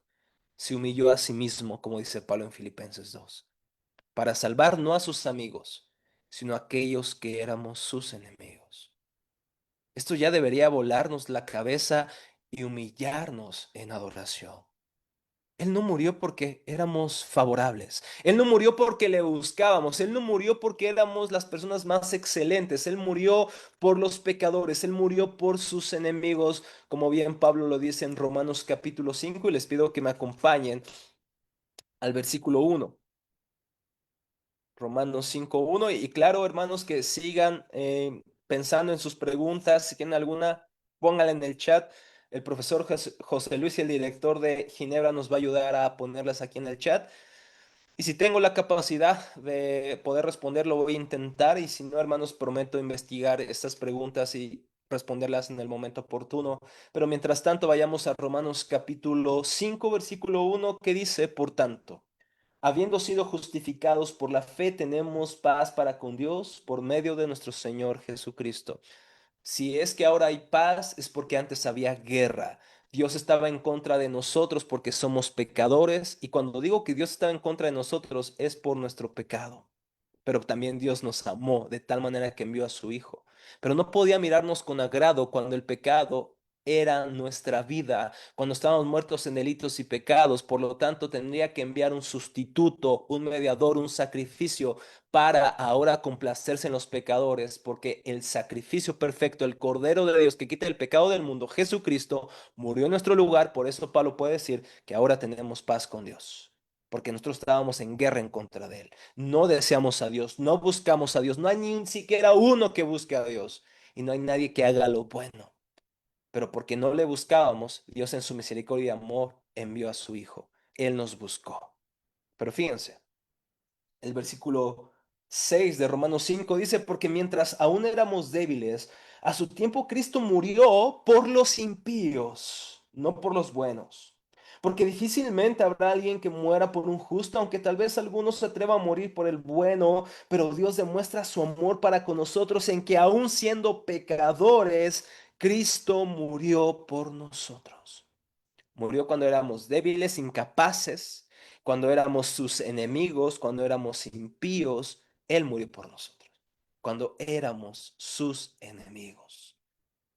se humilló a sí mismo, como dice Pablo en Filipenses 2, para salvar no a sus amigos, sino a aquellos que éramos sus enemigos. Esto ya debería volarnos la cabeza y humillarnos en adoración. Él no murió porque éramos favorables. Él no murió porque le buscábamos. Él no murió porque éramos las personas más excelentes. Él murió por los pecadores. Él murió por sus enemigos, como bien Pablo lo dice en Romanos capítulo 5. Y les pido que me acompañen al versículo 1. Romanos 5:1. Y claro, hermanos, que sigan pensando en sus preguntas. Si tienen alguna, pónganla en el chat. El profesor José Luis y el director de Ginebra nos va a ayudar a ponerlas aquí en el chat. Y si tengo la capacidad de poder responder, lo voy a intentar. Y si no, hermanos, prometo investigar estas preguntas y responderlas en el momento oportuno. Pero mientras tanto, vayamos a Romanos capítulo 5 versículo 1 que dice, por tanto, habiendo sido justificados por la fe, tenemos paz para con Dios por medio de nuestro Señor Jesucristo. Si es que ahora hay paz, es porque antes había guerra. Dios estaba en contra de nosotros porque somos pecadores. Y cuando digo que Dios estaba en contra de nosotros, es por nuestro pecado. Pero también Dios nos amó de tal manera que envió a su Hijo. Pero no podía mirarnos con agrado cuando el pecado era nuestra vida, cuando estábamos muertos en delitos y pecados. Por lo tanto, tendría que enviar un sustituto, un mediador, un sacrificio para ahora complacerse en los pecadores, porque el sacrificio perfecto, el Cordero de Dios que quita el pecado del mundo, Jesucristo, murió en nuestro lugar. Por eso Pablo puede decir que ahora tenemos paz con Dios, porque nosotros estábamos en guerra en contra de él. No deseamos a Dios, no buscamos a Dios, no hay ni siquiera uno que busque a Dios y no hay nadie que haga lo bueno. Pero porque no le buscábamos, Dios en su misericordia y amor envió a su Hijo. Él nos buscó. Pero fíjense, el versículo 6 de Romanos 5 dice, porque mientras aún éramos débiles, a su tiempo Cristo murió por los impíos, no por los buenos. Porque difícilmente habrá alguien que muera por un justo, aunque tal vez alguno se atreva a morir por el bueno, pero Dios demuestra su amor para con nosotros en que aún siendo pecadores, Cristo murió por nosotros. Murió cuando éramos débiles, incapaces, cuando éramos sus enemigos, cuando éramos impíos. Él murió por nosotros, cuando éramos sus enemigos.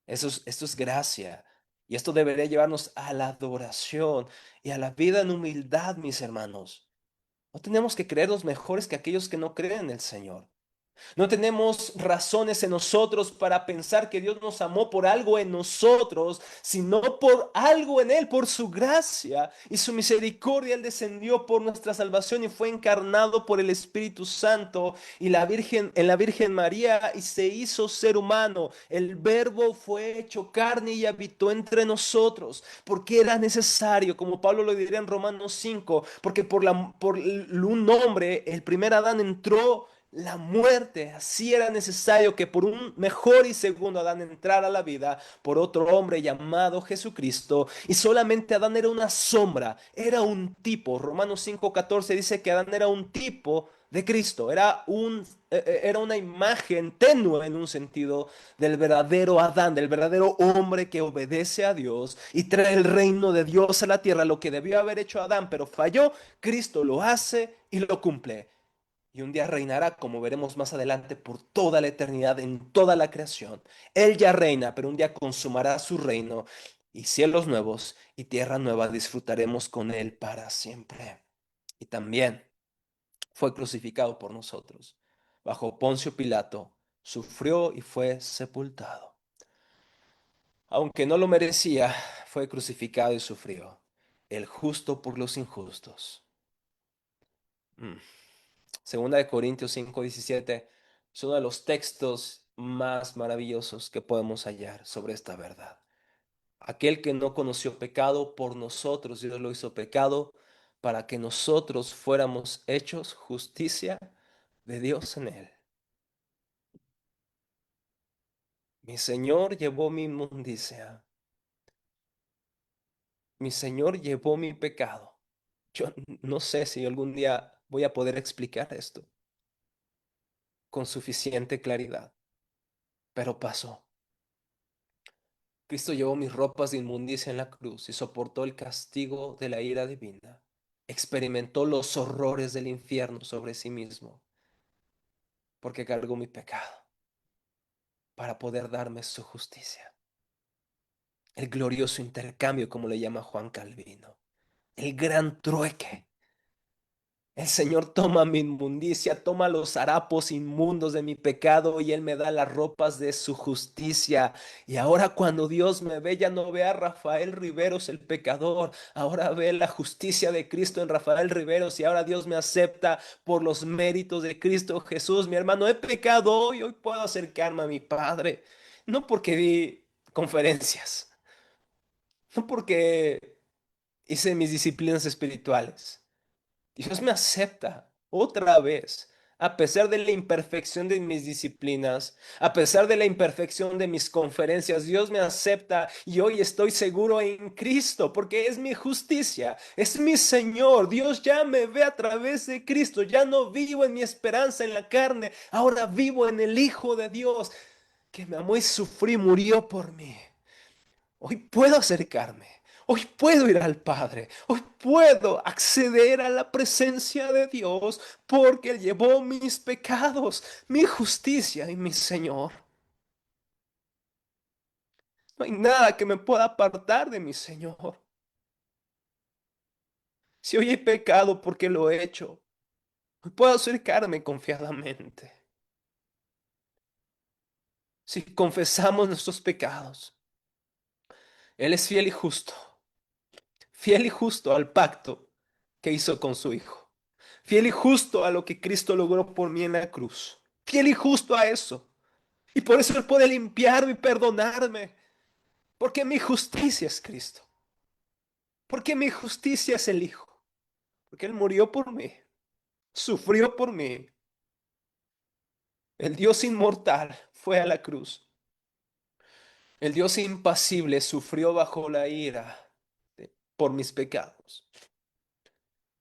Esto es gracia. Y esto debería llevarnos a la adoración y a la vida en humildad, mis hermanos. No tenemos que creernos mejores que aquellos que no creen en el Señor. No tenemos razones en nosotros para pensar que Dios nos amó por algo en nosotros, sino por algo en Él, por su gracia y su misericordia. Él descendió por nuestra salvación y fue encarnado por el Espíritu Santo y la Virgen, en la Virgen María y se hizo ser humano. El Verbo fue hecho carne y habitó entre nosotros, porque era necesario, como Pablo lo diría en Romanos 5, porque por un hombre, el primer Adán entró la muerte. Así era necesario que por un mejor y segundo Adán entrara a la vida por otro hombre llamado Jesucristo. Y solamente Adán era una sombra, era un tipo. Romanos 5:14 dice que Adán era un tipo de Cristo, era una imagen tenue en un sentido del verdadero Adán, del verdadero hombre que obedece a Dios y trae el reino de Dios a la tierra. Lo que debió haber hecho Adán, pero falló, Cristo lo hace y lo cumple. Y un día reinará, como veremos más adelante, por toda la eternidad en toda la creación. Él ya reina, pero un día consumará su reino y cielos nuevos y tierra nueva disfrutaremos con él para siempre. Y también fue crucificado por nosotros. Bajo Poncio Pilato, sufrió y fue sepultado. Aunque no lo merecía, fue crucificado y sufrió. El justo por los injustos. Mm. Segunda de Corintios 5:17 es uno de los textos más maravillosos que podemos hallar sobre esta verdad. Aquel que no conoció pecado por nosotros, Dios lo hizo pecado para que nosotros fuéramos hechos justicia de Dios en él. Mi Señor llevó mi inmundicia, mi Señor llevó mi pecado. Yo no sé si algún día voy a poder explicar esto con suficiente claridad, pero pasó. Cristo llevó mis ropas de inmundicia en la cruz y soportó el castigo de la ira divina. Experimentó los horrores del infierno sobre sí mismo, porque cargó mi pecado. para poder darme su justicia. El glorioso intercambio, como le llama Juan Calvino. El gran trueque. El Señor toma mi inmundicia, toma los harapos inmundos de mi pecado y Él me da las ropas de su justicia. Y ahora cuando Dios me ve, ya no ve a Rafael Riveros el pecador, ahora ve la justicia de Cristo en Rafael Riveros y ahora Dios me acepta por los méritos de Cristo Jesús. Mi hermano, he pecado hoy puedo acercarme a mi Padre. No porque di conferencias, no porque hice mis disciplinas espirituales. Dios me acepta otra vez, a pesar de la imperfección de mis disciplinas, a pesar de la imperfección de mis conferencias. Dios me acepta y hoy estoy seguro en Cristo porque es mi justicia, es mi Señor. Dios ya me ve a través de Cristo, ya no vivo en mi esperanza en la carne, ahora vivo en el Hijo de Dios que me amó y sufrió y murió por mí. Hoy puedo acercarme. Hoy puedo ir al Padre. Hoy puedo acceder a la presencia de Dios porque Él llevó mis pecados, mi justicia y mi Señor. No hay nada que me pueda apartar de mi Señor. Si hoy he pecado porque lo he hecho, hoy puedo acercarme confiadamente. Si confesamos nuestros pecados, Él es fiel y justo al pacto que hizo con su Hijo. Fiel y justo a lo que Cristo logró por mí en la cruz. Fiel y justo a eso. Y por eso Él puede limpiarme y perdonarme. Porque mi justicia es Cristo. Porque mi justicia es el Hijo. Porque Él murió por mí. Sufrió por mí. El Dios inmortal fue a la cruz. El Dios impasible sufrió bajo la ira por mis pecados.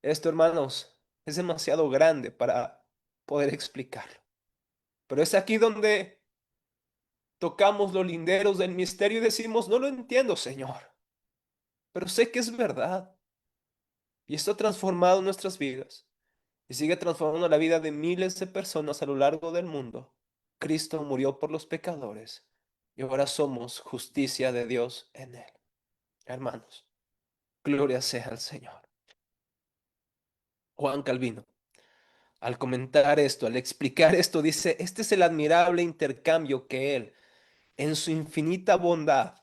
Esto, hermanos, es demasiado grande para poder explicarlo. Pero es aquí donde tocamos los linderos del misterio y decimos, no lo entiendo, Señor, pero sé que es verdad. Y esto ha transformado nuestras vidas y sigue transformando la vida de miles de personas a lo largo del mundo. Cristo murió por los pecadores y ahora somos justicia de Dios en Él. Hermanos, gloria sea al Señor. Juan Calvino, al comentar esto, al explicar esto, dice, este es el admirable intercambio que Él, en su infinita bondad,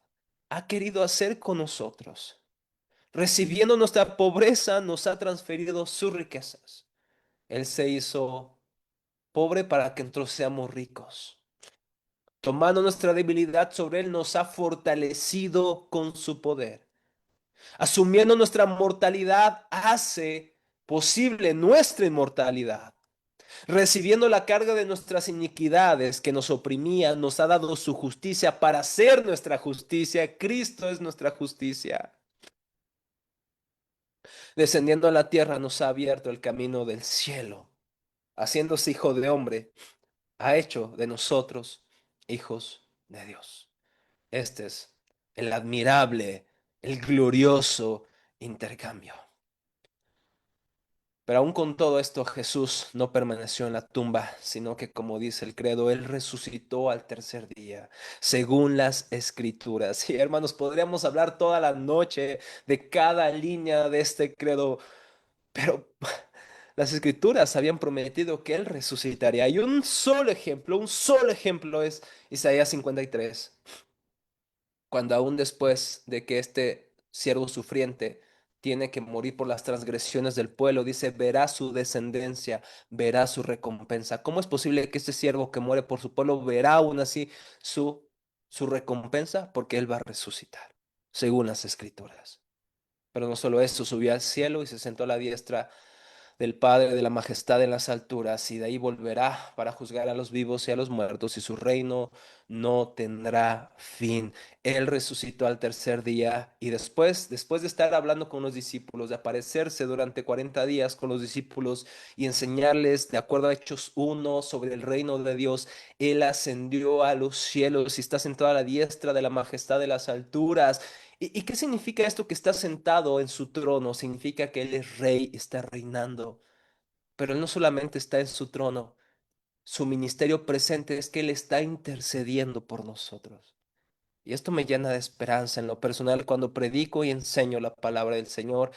ha querido hacer con nosotros. Recibiendo nuestra pobreza, nos ha transferido sus riquezas. Él se hizo pobre para que nosotros seamos ricos. Tomando nuestra debilidad sobre Él, nos ha fortalecido con su poder. Asumiendo nuestra mortalidad, hace posible nuestra inmortalidad. Recibiendo la carga de nuestras iniquidades que nos oprimían, nos ha dado su justicia para ser nuestra justicia. Cristo es nuestra justicia. Descendiendo a la tierra, nos ha abierto el camino del cielo. Haciéndose hijo de hombre, ha hecho de nosotros hijos de Dios. Este es el admirable, el glorioso intercambio. Pero aún con todo esto, Jesús no permaneció en la tumba, sino que, como dice el credo, Él resucitó al tercer día, según las Escrituras. Y hermanos, podríamos hablar toda la noche de cada línea de este credo, pero las Escrituras habían prometido que Él resucitaría. Y un solo ejemplo es Isaías 53, cuando aún después de que este siervo sufriente tiene que morir por las transgresiones del pueblo, dice, verá su descendencia, verá su recompensa. ¿Cómo es posible que este siervo que muere por su pueblo verá aún así su, su recompensa? Porque Él va a resucitar, según las Escrituras. Pero no solo eso, subió al cielo y se sentó a la diestra del Padre de la majestad en las alturas, y de ahí volverá para juzgar a los vivos y a los muertos, y su reino no tendrá fin. Él resucitó al tercer día, y después de estar hablando con los discípulos, de aparecerse durante 40 días con los discípulos y enseñarles, de acuerdo a Hechos 1, sobre el reino de Dios, Él ascendió a los cielos y está sentado a la diestra de la majestad de las alturas. ¿Y qué significa esto que está sentado en su trono? Significa que Él es rey, está reinando. Pero Él no solamente está en su trono, su ministerio presente es que Él está intercediendo por nosotros. Y esto me llena de esperanza en lo personal cuando predico y enseño la palabra del Señor,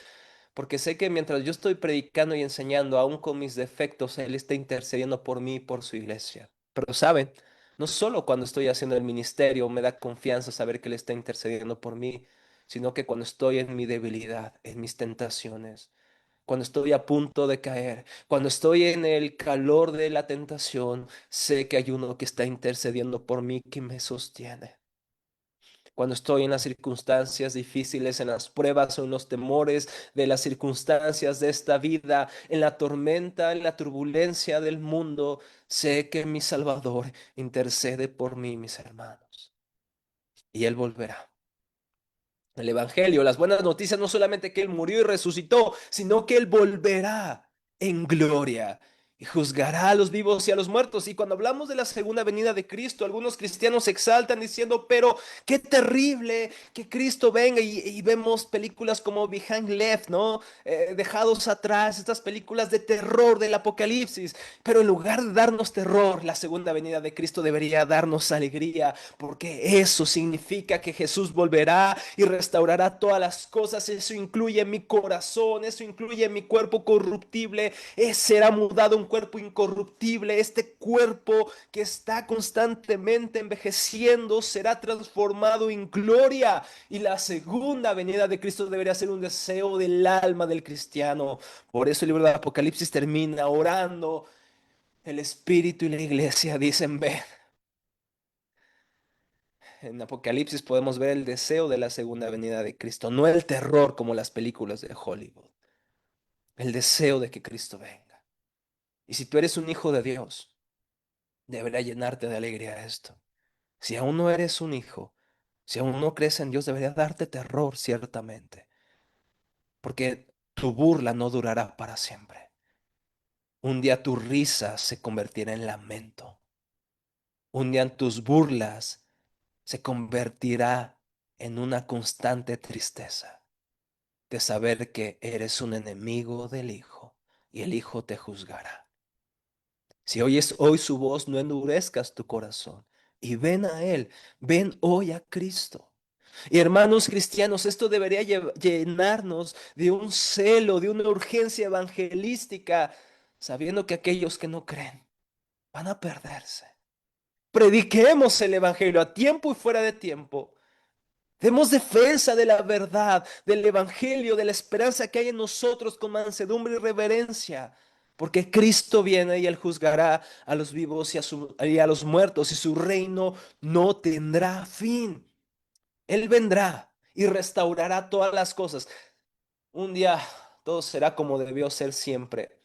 porque sé que mientras yo estoy predicando y enseñando, aún con mis defectos, Él está intercediendo por mí y por su iglesia. Pero saben, no solo cuando estoy haciendo el ministerio me da confianza saber que Él está intercediendo por mí, sino que cuando estoy en mi debilidad, en mis tentaciones, cuando estoy a punto de caer, cuando estoy en el calor de la tentación, sé que hay uno que está intercediendo por mí, que me sostiene. Cuando estoy en las circunstancias difíciles, en las pruebas o en los temores de las circunstancias de esta vida, en la tormenta, en la turbulencia del mundo, sé que mi Salvador intercede por mí, mis hermanos, y Él volverá. El Evangelio, las buenas noticias, no solamente que Él murió y resucitó, sino que Él volverá en gloria y juzgará a los vivos y a los muertos. Y cuando hablamos de la segunda venida de Cristo, algunos cristianos se exaltan diciendo, pero qué terrible que Cristo venga. Y vemos películas como Behind Left, ¿no? Dejados atrás, estas películas de terror del Apocalipsis. Pero en lugar de darnos terror, la segunda venida de Cristo debería darnos alegría, porque eso significa que Jesús volverá y restaurará todas las cosas. Eso incluye mi corazón, eso incluye mi cuerpo corruptible. Será mudado a un cuerpo incorruptible. Este cuerpo que está constantemente envejeciendo será transformado en gloria. Y la segunda venida de Cristo debería ser un deseo del alma del cristiano. Por eso el libro de Apocalipsis termina orando. El Espíritu y la iglesia dicen, ven. En Apocalipsis podemos ver el deseo de la segunda venida de Cristo, no el terror como las películas de Hollywood, el deseo de que Cristo venga. Y si tú eres un hijo de Dios, deberá llenarte de alegría esto. Si aún no eres un hijo, si aún no crees en Dios, debería darte terror ciertamente, porque tu burla no durará para siempre. Un día tu risa se convertirá en lamento. Un día tus burlas se convertirá en una constante tristeza de saber que eres un enemigo del Hijo y el Hijo te juzgará. Si oyes hoy su voz, no endurezcas tu corazón y ven a Él, ven hoy a Cristo. Y hermanos cristianos, esto debería llenarnos de un celo, de una urgencia evangelística, sabiendo que aquellos que no creen van a perderse. Prediquemos el Evangelio a tiempo y fuera de tiempo. Demos defensa de la verdad, del Evangelio, de la esperanza que hay en nosotros con mansedumbre y reverencia. Porque Cristo viene y Él juzgará a los vivos y a los muertos y su reino no tendrá fin. Él vendrá y restaurará todas las cosas. Un día todo será como debió ser siempre.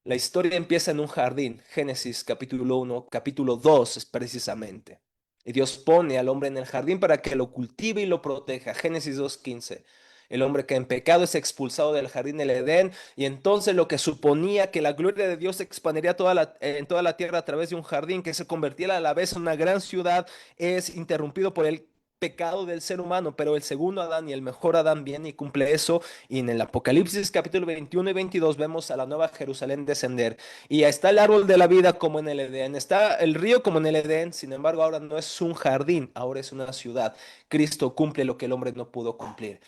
La historia empieza en un jardín, Génesis capítulo 1, capítulo 2 es precisamente. Y Dios pone al hombre en el jardín para que lo cultive y lo proteja. Génesis 2:15. El hombre que en pecado es expulsado del jardín del Edén y entonces lo que suponía que la gloria de Dios se expandiría en toda la tierra a través de un jardín que se convertiría a la vez en una gran ciudad es interrumpido por el pecado del ser humano, pero el segundo Adán y el mejor Adán viene y cumple eso y en el Apocalipsis capítulo 21 y 22 vemos a la nueva Jerusalén descender. Y está el árbol de la vida como en el Edén, está el río como en el Edén, sin embargo ahora no es un jardín, ahora es una ciudad. Cristo cumple lo que el hombre no pudo cumplir.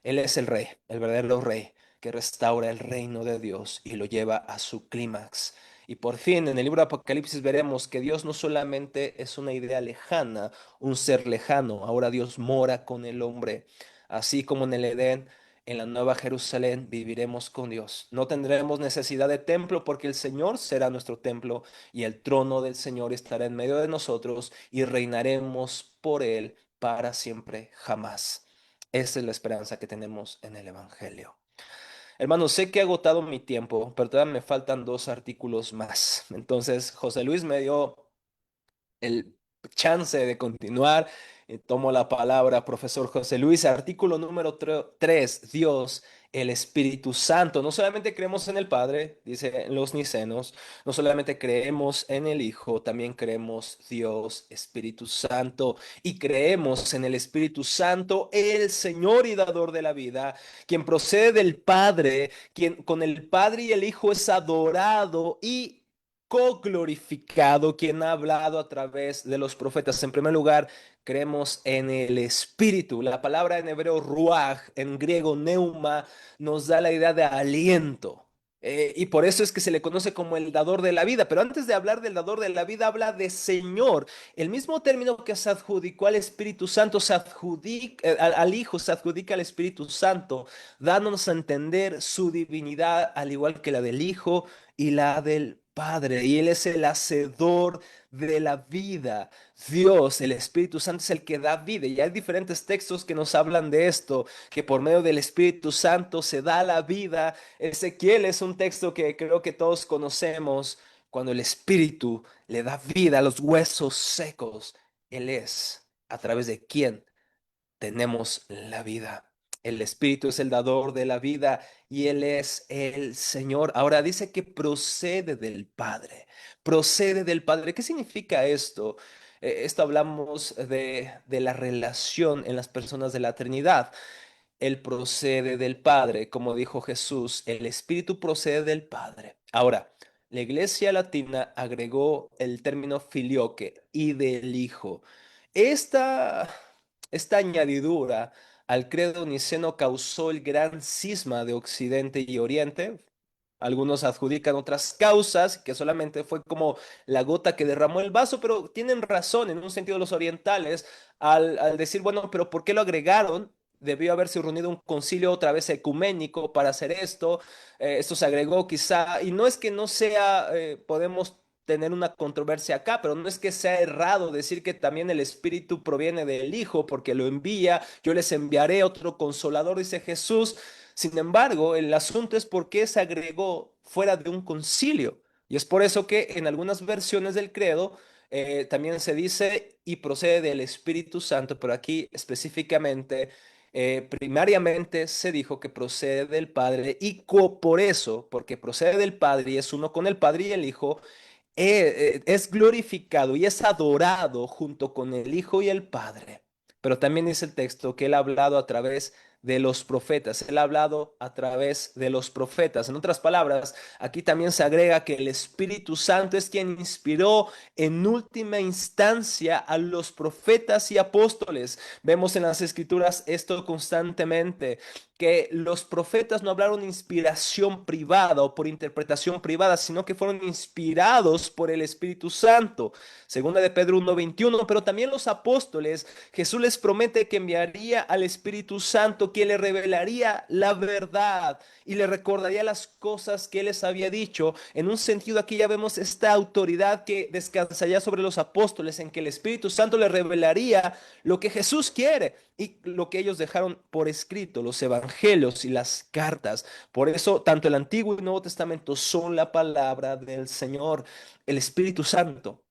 Él es el rey, el verdadero rey, que restaura el reino de Dios y lo lleva a su clímax. Y por fin en el libro de Apocalipsis veremos que Dios no solamente es una idea lejana, un ser lejano, ahora Dios mora con el hombre, así como en el Edén. En la nueva Jerusalén viviremos con Dios. No tendremos necesidad de templo porque el Señor será nuestro templo y el trono del Señor estará en medio de nosotros y reinaremos por Él para siempre, jamás. Esa es la esperanza que tenemos en el Evangelio. Hermano, sé que he agotado mi tiempo, pero todavía me faltan dos artículos más. Entonces, José Luis me dio el chance de continuar. Tomo la palabra, profesor José Luis, artículo número 3, Dios, el Espíritu Santo. No solamente creemos en el Padre, dice en los Nicenos, no solamente creemos en el Hijo, también creemos Dios, Espíritu Santo, y creemos en el Espíritu Santo, el Señor y dador de la vida, quien procede del Padre, quien con el Padre y el Hijo es adorado y co-glorificado, quien ha hablado a través de los profetas. En primer lugar, creemos en el Espíritu. La palabra en hebreo ruach, en griego neuma, nos da la idea de aliento. Y por eso es que se le conoce como el dador de la vida. Pero antes de hablar del dador de la vida, habla de Señor. El mismo término que se adjudicó al Espíritu Santo, se adjudica, al Hijo se adjudica al Espíritu Santo, dándonos a entender su divinidad, al igual que la del Hijo y la del Padre. Y Él es el hacedor de la vida. Dios, el Espíritu Santo, es el que da vida. Y hay diferentes textos que nos hablan de esto, que por medio del Espíritu Santo se da la vida. Ezequiel es un texto que creo que todos conocemos, cuando el Espíritu le da vida a los huesos secos. Él es a través de quien tenemos la vida. El Espíritu es el dador de la vida y Él es el Señor. Ahora dice que procede del Padre. Procede del Padre. ¿Qué significa esto? Esto hablamos de la relación en las personas de la Trinidad. Él procede del Padre, como dijo Jesús, el Espíritu procede del Padre. Ahora, la Iglesia Latina agregó el término filioque y del Hijo. Esta, esta añadidura al credo niceno causó el gran cisma de Occidente y Oriente. Algunos adjudican otras causas, que solamente fue como la gota que derramó el vaso, pero tienen razón en un sentido los orientales al decir, bueno, pero ¿por qué lo agregaron? Debió haberse reunido un concilio otra vez ecuménico para hacer esto. Esto se agregó quizá, y no es que no sea, podemos tener una controversia acá, pero no es que sea errado decir que también el Espíritu proviene del Hijo, porque lo envía, yo les enviaré otro consolador, dice Jesús. Sin embargo, el asunto es por qué se agregó fuera de un concilio. Y es por eso que en algunas versiones del credo también se dice y procede del Espíritu Santo, pero aquí específicamente, primariamente se dijo que procede del Padre y por eso, porque procede del Padre y es uno con el Padre y el Hijo, es glorificado y es adorado junto con el Hijo y el Padre. Pero también dice el texto que Él ha hablado a través de los profetas. Él ha hablado a través de los profetas. En otras palabras, aquí también se agrega que el Espíritu Santo es quien inspiró en última instancia a los profetas y apóstoles. Vemos en las Escrituras esto constantemente, que los profetas no hablaron inspiración privada o por interpretación privada, sino que fueron inspirados por el Espíritu Santo. Segunda de Pedro 1:21, pero también los apóstoles, Jesús les promete que enviaría al Espíritu Santo, que le revelaría la verdad y le recordaría las cosas que él les había dicho. En un sentido, aquí ya vemos esta autoridad que descansaría sobre los apóstoles, en que el Espíritu Santo le revelaría lo que Jesús quiere y lo que ellos dejaron por escrito, los evangelios y las cartas. Por eso, tanto el Antiguo y Nuevo Testamento son la palabra del Señor, el Espíritu Santo.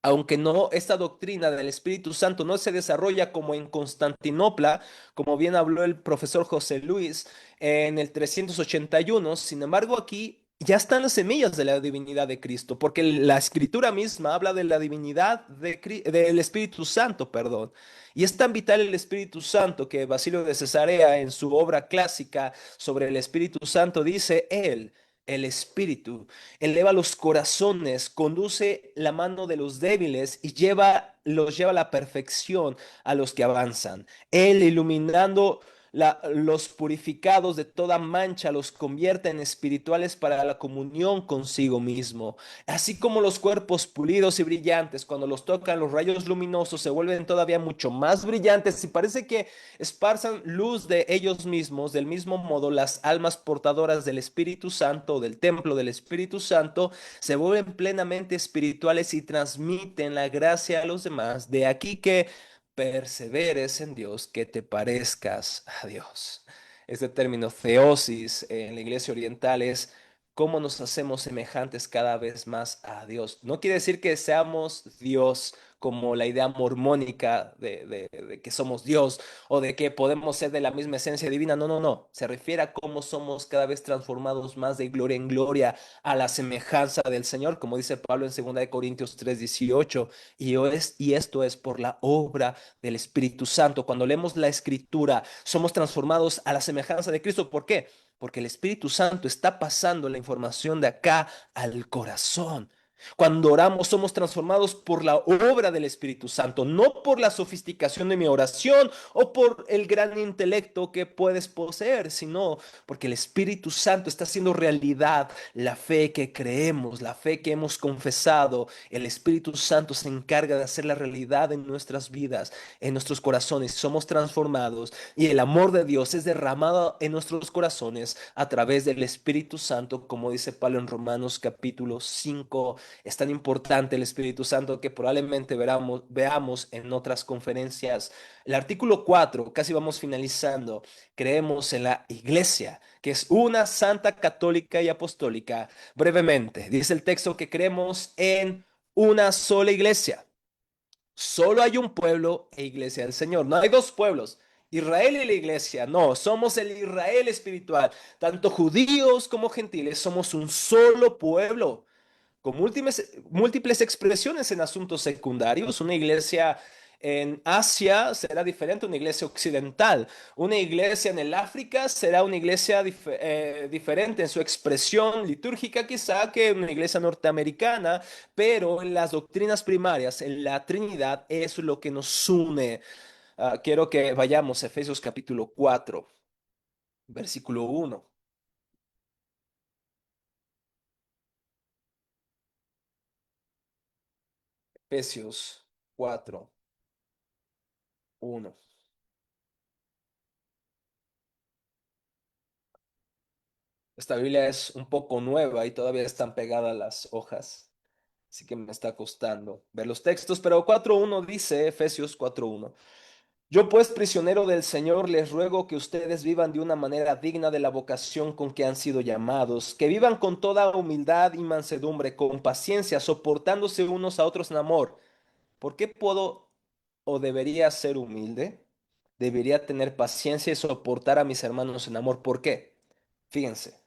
Aunque no, esta doctrina del Espíritu Santo no se desarrolla como en Constantinopla, como bien habló el profesor José Luis en el 381. Sin embargo, aquí ya están las semillas de la divinidad de Cristo, porque la escritura misma habla de la divinidad del Espíritu Santo, perdón. Y es tan vital el Espíritu Santo que Basilio de Cesarea, en su obra clásica sobre el Espíritu Santo, dice él: el Espíritu eleva los corazones, conduce la mano de los débiles y los lleva a la perfección a los que avanzan. Él, iluminando los purificados de toda mancha, los convierte en espirituales para la comunión consigo mismo. Así como los cuerpos pulidos y brillantes, cuando los tocan los rayos luminosos, se vuelven todavía mucho más brillantes y parece que esparzan luz de ellos mismos. Del mismo modo, las almas portadoras del Espíritu Santo, del templo del Espíritu Santo, se vuelven plenamente espirituales y transmiten la gracia a los demás. De aquí que perseveres en Dios, que te parezcas a Dios. Este término theosis en la iglesia oriental es cómo nos hacemos semejantes cada vez más a Dios. No quiere decir que seamos Dios como la idea mormónica de que somos Dios o de que podemos ser de la misma esencia divina. No, no, no. Se refiere a cómo somos cada vez transformados más de gloria en gloria a la semejanza del Señor, como dice Pablo en 2 Corintios 3:18. Y esto es por la obra del Espíritu Santo. Cuando leemos la Escritura, somos transformados a la semejanza de Cristo. ¿Por qué? Porque el Espíritu Santo está pasando la información de acá al corazón. Cuando oramos somos transformados por la obra del Espíritu Santo, no por la sofisticación de mi oración o por el gran intelecto que puedes poseer, sino porque el Espíritu Santo está haciendo realidad la fe que creemos, la fe que hemos confesado. El Espíritu Santo se encarga de hacer la realidad en nuestras vidas, en nuestros corazones. Somos transformados y el amor de Dios es derramado en nuestros corazones a través del Espíritu Santo, como dice Pablo en Romanos capítulo 5. Es tan importante el Espíritu Santo que probablemente veamos en otras conferencias. El artículo 4, casi vamos finalizando. Creemos en la iglesia, que es una santa, católica y apostólica. Brevemente, dice el texto que creemos en una sola iglesia. Solo hay un pueblo e iglesia del Señor. No hay dos pueblos. Israel y la iglesia, no, somos el Israel espiritual. Tanto judíos como gentiles somos un solo pueblo con múltiples expresiones en asuntos secundarios. Una iglesia en Asia será diferente a una iglesia occidental. Una iglesia en el África será una iglesia diferente en su expresión litúrgica quizá que una iglesia norteamericana, pero en las doctrinas primarias, en la Trinidad, es lo que nos une. Quiero que vayamos a Efesios capítulo 4, versículo 1. Efesios 4, 1. Esta Biblia es un poco nueva y todavía están pegadas las hojas, así que me está costando ver los textos, pero 4.1 dice, Efesios 4.1, yo pues, prisionero del Señor, les ruego que ustedes vivan de una manera digna de la vocación con que han sido llamados, que vivan con toda humildad y mansedumbre, con paciencia, soportándose unos a otros en amor. ¿Por qué puedo o debería ser humilde? Debería tener paciencia y soportar a mis hermanos en amor. ¿Por qué? Fíjense,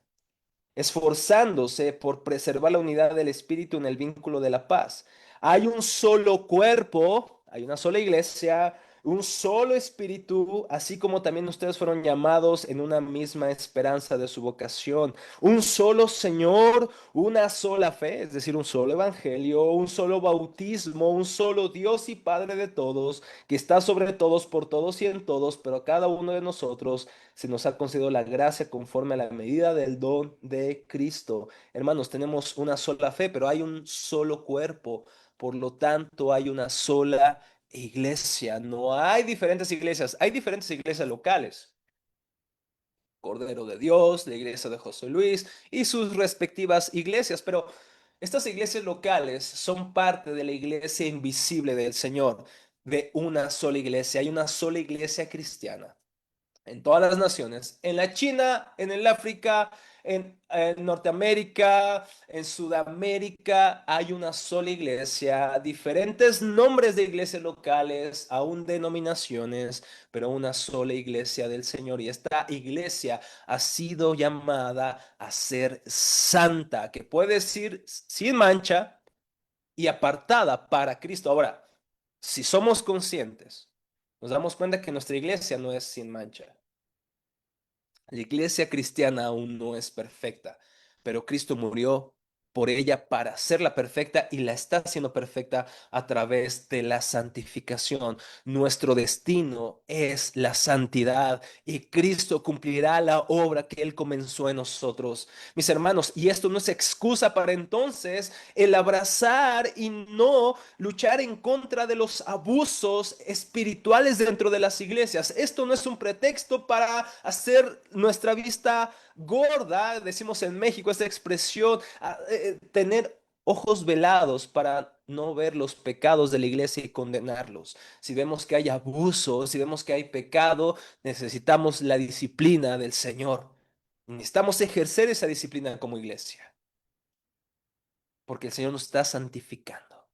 esforzándose por preservar la unidad del espíritu en el vínculo de la paz. Hay un solo cuerpo, hay una sola iglesia, un solo espíritu, así como también ustedes fueron llamados en una misma esperanza de su vocación. Un solo Señor, una sola fe, es decir, un solo evangelio, un solo bautismo, un solo Dios y Padre de todos, que está sobre todos, por todos y en todos, pero a cada uno de nosotros se nos ha concedido la gracia conforme a la medida del don de Cristo. Hermanos, tenemos una sola fe, pero hay un solo cuerpo. Por lo tanto, hay una sola iglesia. No hay diferentes iglesias, hay diferentes iglesias locales. Cordero de Dios, la iglesia de José Luis y sus respectivas iglesias, pero estas iglesias locales son parte de la iglesia invisible del Señor, de una sola iglesia. Hay una sola iglesia cristiana en todas las naciones, en la China, en el África, en Norteamérica, en Sudamérica, hay una sola iglesia, diferentes nombres de iglesias locales, aún denominaciones, pero una sola iglesia del Señor. Y esta iglesia ha sido llamada a ser santa, que puede decir sin mancha y apartada para Cristo. Ahora, si somos conscientes, nos damos cuenta que nuestra iglesia no es sin mancha. La iglesia cristiana aún no es perfecta, pero Cristo murió por ella para hacerla perfecta y la está haciendo perfecta a través de la santificación. Nuestro destino es la santidad y Cristo cumplirá la obra que Él comenzó en nosotros. Mis hermanos, y esto no es excusa para entonces el abrazar y no luchar en contra de los abusos espirituales dentro de las iglesias. Esto no es un pretexto para hacer nuestra vista gorda, decimos en México esta expresión, tener ojos velados para no ver los pecados de la iglesia y condenarlos. Si vemos que hay abuso, si vemos que hay pecado, necesitamos la disciplina del Señor. Necesitamos ejercer esa disciplina como iglesia, porque el Señor nos está santificando.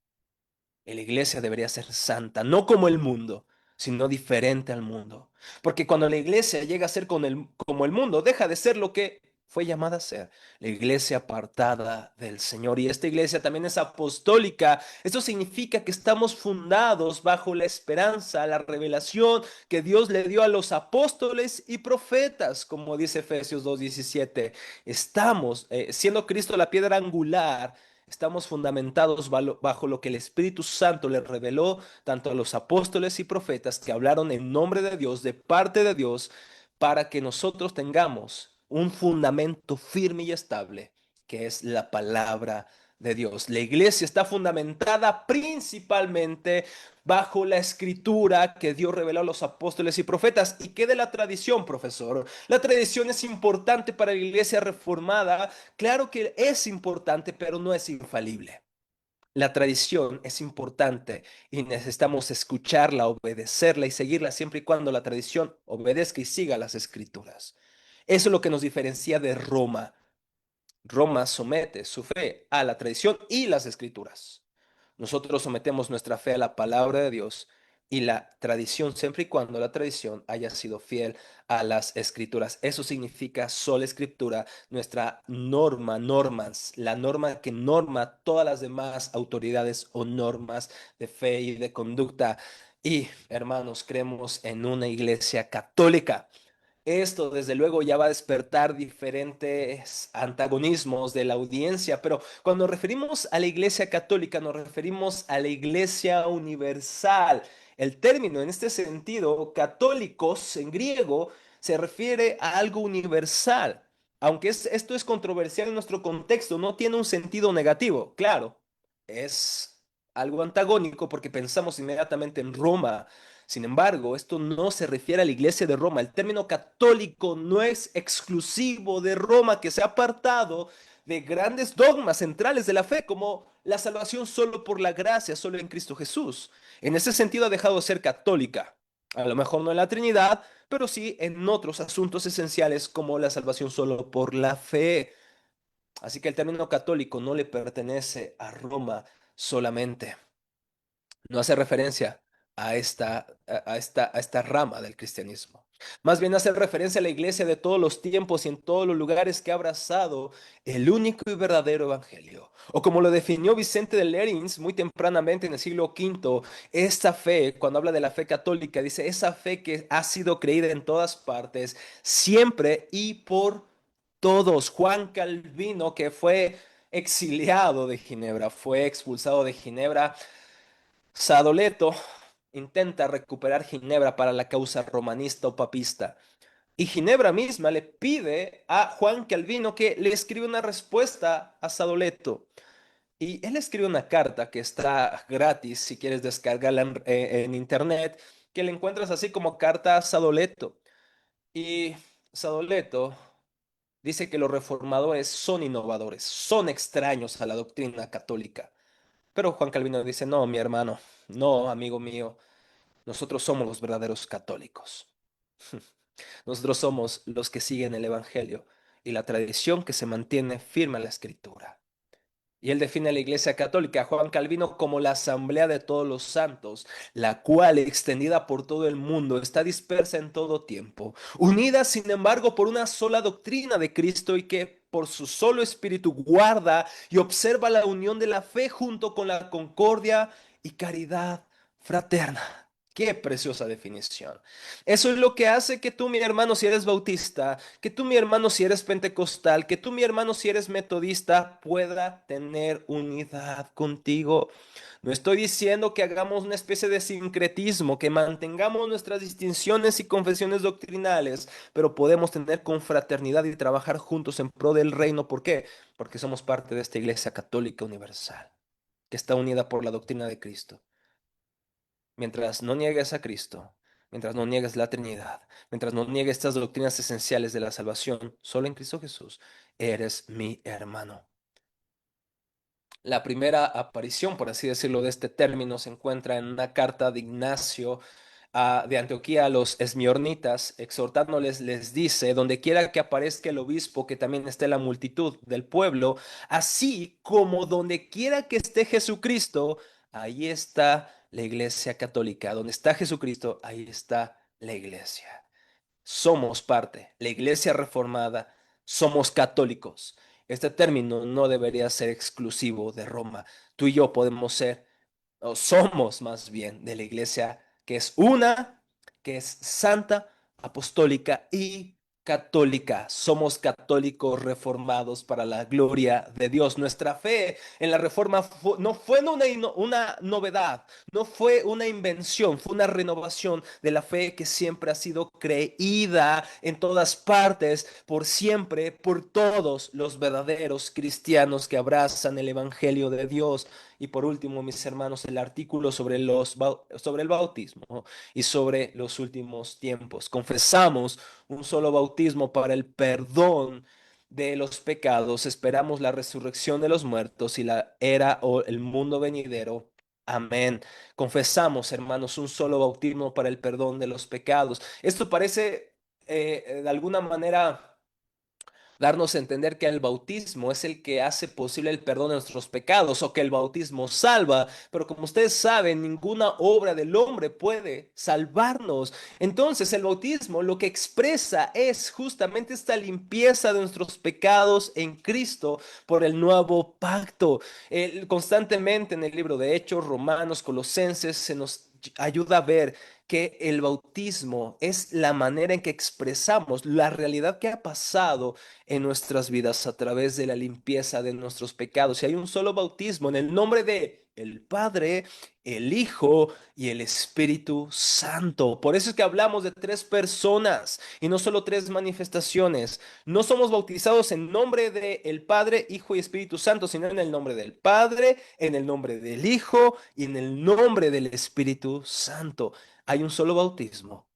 La iglesia debería ser santa, no como el mundo, sino diferente al mundo. Porque cuando la iglesia llega a ser como el mundo, deja de ser lo que fue llamada a ser, la iglesia apartada del Señor. Y esta iglesia también es apostólica. Esto significa que estamos fundados bajo la esperanza, la revelación que Dios le dio a los apóstoles y profetas, como dice Efesios 2:17. Estamos, siendo Cristo la piedra angular, Estamos fundamentados bajo lo que el Espíritu Santo le reveló tanto a los apóstoles y profetas que hablaron en nombre de Dios, de parte de Dios, para que nosotros tengamos un fundamento firme y estable, que es la palabra de Dios. La iglesia está fundamentada principalmente bajo la escritura que Dios reveló a los apóstoles y profetas. ¿Y qué de la tradición, profesor? La tradición es importante para la iglesia reformada. Claro que es importante, pero no es infalible. La tradición es importante y necesitamos escucharla, obedecerla y seguirla siempre y cuando la tradición obedezca y siga las escrituras. Eso es lo que nos diferencia de Roma. Roma somete su fe a la tradición y las escrituras. Nosotros sometemos nuestra fe a la palabra de Dios y la tradición, siempre y cuando la tradición haya sido fiel a las escrituras. Eso significa sola escritura, nuestra norma, normas, la norma que norma todas las demás autoridades o normas de fe y de conducta. Y, hermanos, creemos en una iglesia católica. Esto, desde luego, ya va a despertar diferentes antagonismos de la audiencia, pero cuando nos referimos a la Iglesia Católica, nos referimos a la Iglesia Universal. El término, en este sentido, católicos en griego, se refiere a algo universal. Aunque esto es controversial en nuestro contexto, no tiene un sentido negativo. Claro, es algo antagónico porque pensamos inmediatamente en Roma. Sin embargo, esto no se refiere a la Iglesia de Roma. El término católico no es exclusivo de Roma, que se ha apartado de grandes dogmas centrales de la fe, como la salvación solo por la gracia, solo en Cristo Jesús. En ese sentido ha dejado de ser católica. A lo mejor no en la Trinidad, pero sí en otros asuntos esenciales como la salvación solo por la fe. Así que el término católico no le pertenece a Roma solamente. No hace referencia a esta rama del cristianismo. Más bien hace referencia a la iglesia de todos los tiempos y en todos los lugares que ha abrazado el único y verdadero evangelio. O como lo definió Vicente de Lérins muy tempranamente en el siglo V, esta fe, cuando habla de la fe católica, dice, esa fe que ha sido creída en todas partes, siempre y por todos. Juan Calvino, que fue exiliado de Ginebra, fue expulsado de Ginebra. Sadoleto intenta recuperar Ginebra para la causa romanista o papista. Y Ginebra misma le pide a Juan Calvino que le escriba una respuesta a Sadoleto. Y él escribe una carta que está gratis si quieres descargarla en internet, que le encuentras así como carta a Sadoleto. Y Sadoleto dice que los reformadores son innovadores, son extraños a la doctrina católica. Pero Juan Calvino dice, no, mi hermano, no, amigo mío, nosotros somos los verdaderos católicos. Nosotros somos los que siguen el Evangelio y la tradición que se mantiene firme a la Escritura. Y él define a la Iglesia Católica, Juan Calvino, como la asamblea de todos los santos, la cual, extendida por todo el mundo, está dispersa en todo tiempo, unida, sin embargo, por una sola doctrina de Cristo y que por su solo espíritu guarda y observa la unión de la fe junto con la concordia y caridad fraterna. Qué preciosa definición. Eso es lo que hace que tú, mi hermano, si eres bautista, que tú, mi hermano, si eres pentecostal, que tú, mi hermano, si eres metodista, pueda tener unidad contigo. No estoy diciendo que hagamos una especie de sincretismo, que mantengamos nuestras distinciones y confesiones doctrinales, pero podemos tener confraternidad y trabajar juntos en pro del reino. ¿Por qué? Porque somos parte de esta Iglesia Católica Universal, que está unida por la doctrina de Cristo. Mientras no niegues a Cristo, mientras no niegues la Trinidad, mientras no niegues estas doctrinas esenciales de la salvación, solo en Cristo Jesús, eres mi hermano. La primera aparición, por así decirlo, de este término se encuentra en una carta de Ignacio de Antioquía a los esmirnitas, exhortándoles, les dice, donde quiera que aparezca el obispo, que también esté la multitud del pueblo, así como donde quiera que esté Jesucristo, ahí está la iglesia católica. Donde está Jesucristo, ahí está la iglesia. Somos parte, la iglesia reformada, somos católicos. Este término no debería ser exclusivo de Roma. Tú y yo podemos ser, o somos más bien, de la iglesia que es una, que es santa, apostólica y católica. Somos católicos reformados para la gloria de Dios. Nuestra fe en la reforma no fue una novedad, no fue una invención, fue una renovación de la fe que siempre ha sido creída en todas partes, por siempre, por todos los verdaderos cristianos que abrazan el Evangelio de Dios. Y por último, mis hermanos, el artículo sobre sobre el bautismo y sobre los últimos tiempos. Confesamos un solo bautismo para el perdón de los pecados. Esperamos la resurrección de los muertos y la era o el mundo venidero. Amén. Confesamos, hermanos, un solo bautismo para el perdón de los pecados. Esto parece de alguna manera darnos a entender que el bautismo es el que hace posible el perdón de nuestros pecados o que el bautismo salva, pero como ustedes saben, ninguna obra del hombre puede salvarnos. Entonces, el bautismo lo que expresa es justamente esta limpieza de nuestros pecados en Cristo por el nuevo pacto. Constantemente en el libro de Hechos, Romanos, Colosenses, se nos ayuda a ver que el bautismo es la manera en que expresamos la realidad que ha pasado en nuestras vidas a través de la limpieza de nuestros pecados. Y hay un solo bautismo en el nombre de el Padre, el Hijo y el Espíritu Santo. Por eso es que hablamos de tres personas y no solo tres manifestaciones. No somos bautizados en nombre de el Padre, Hijo y Espíritu Santo, sino en el nombre del Padre, en el nombre del Hijo y en el nombre del Espíritu Santo. Hay un solo bautismo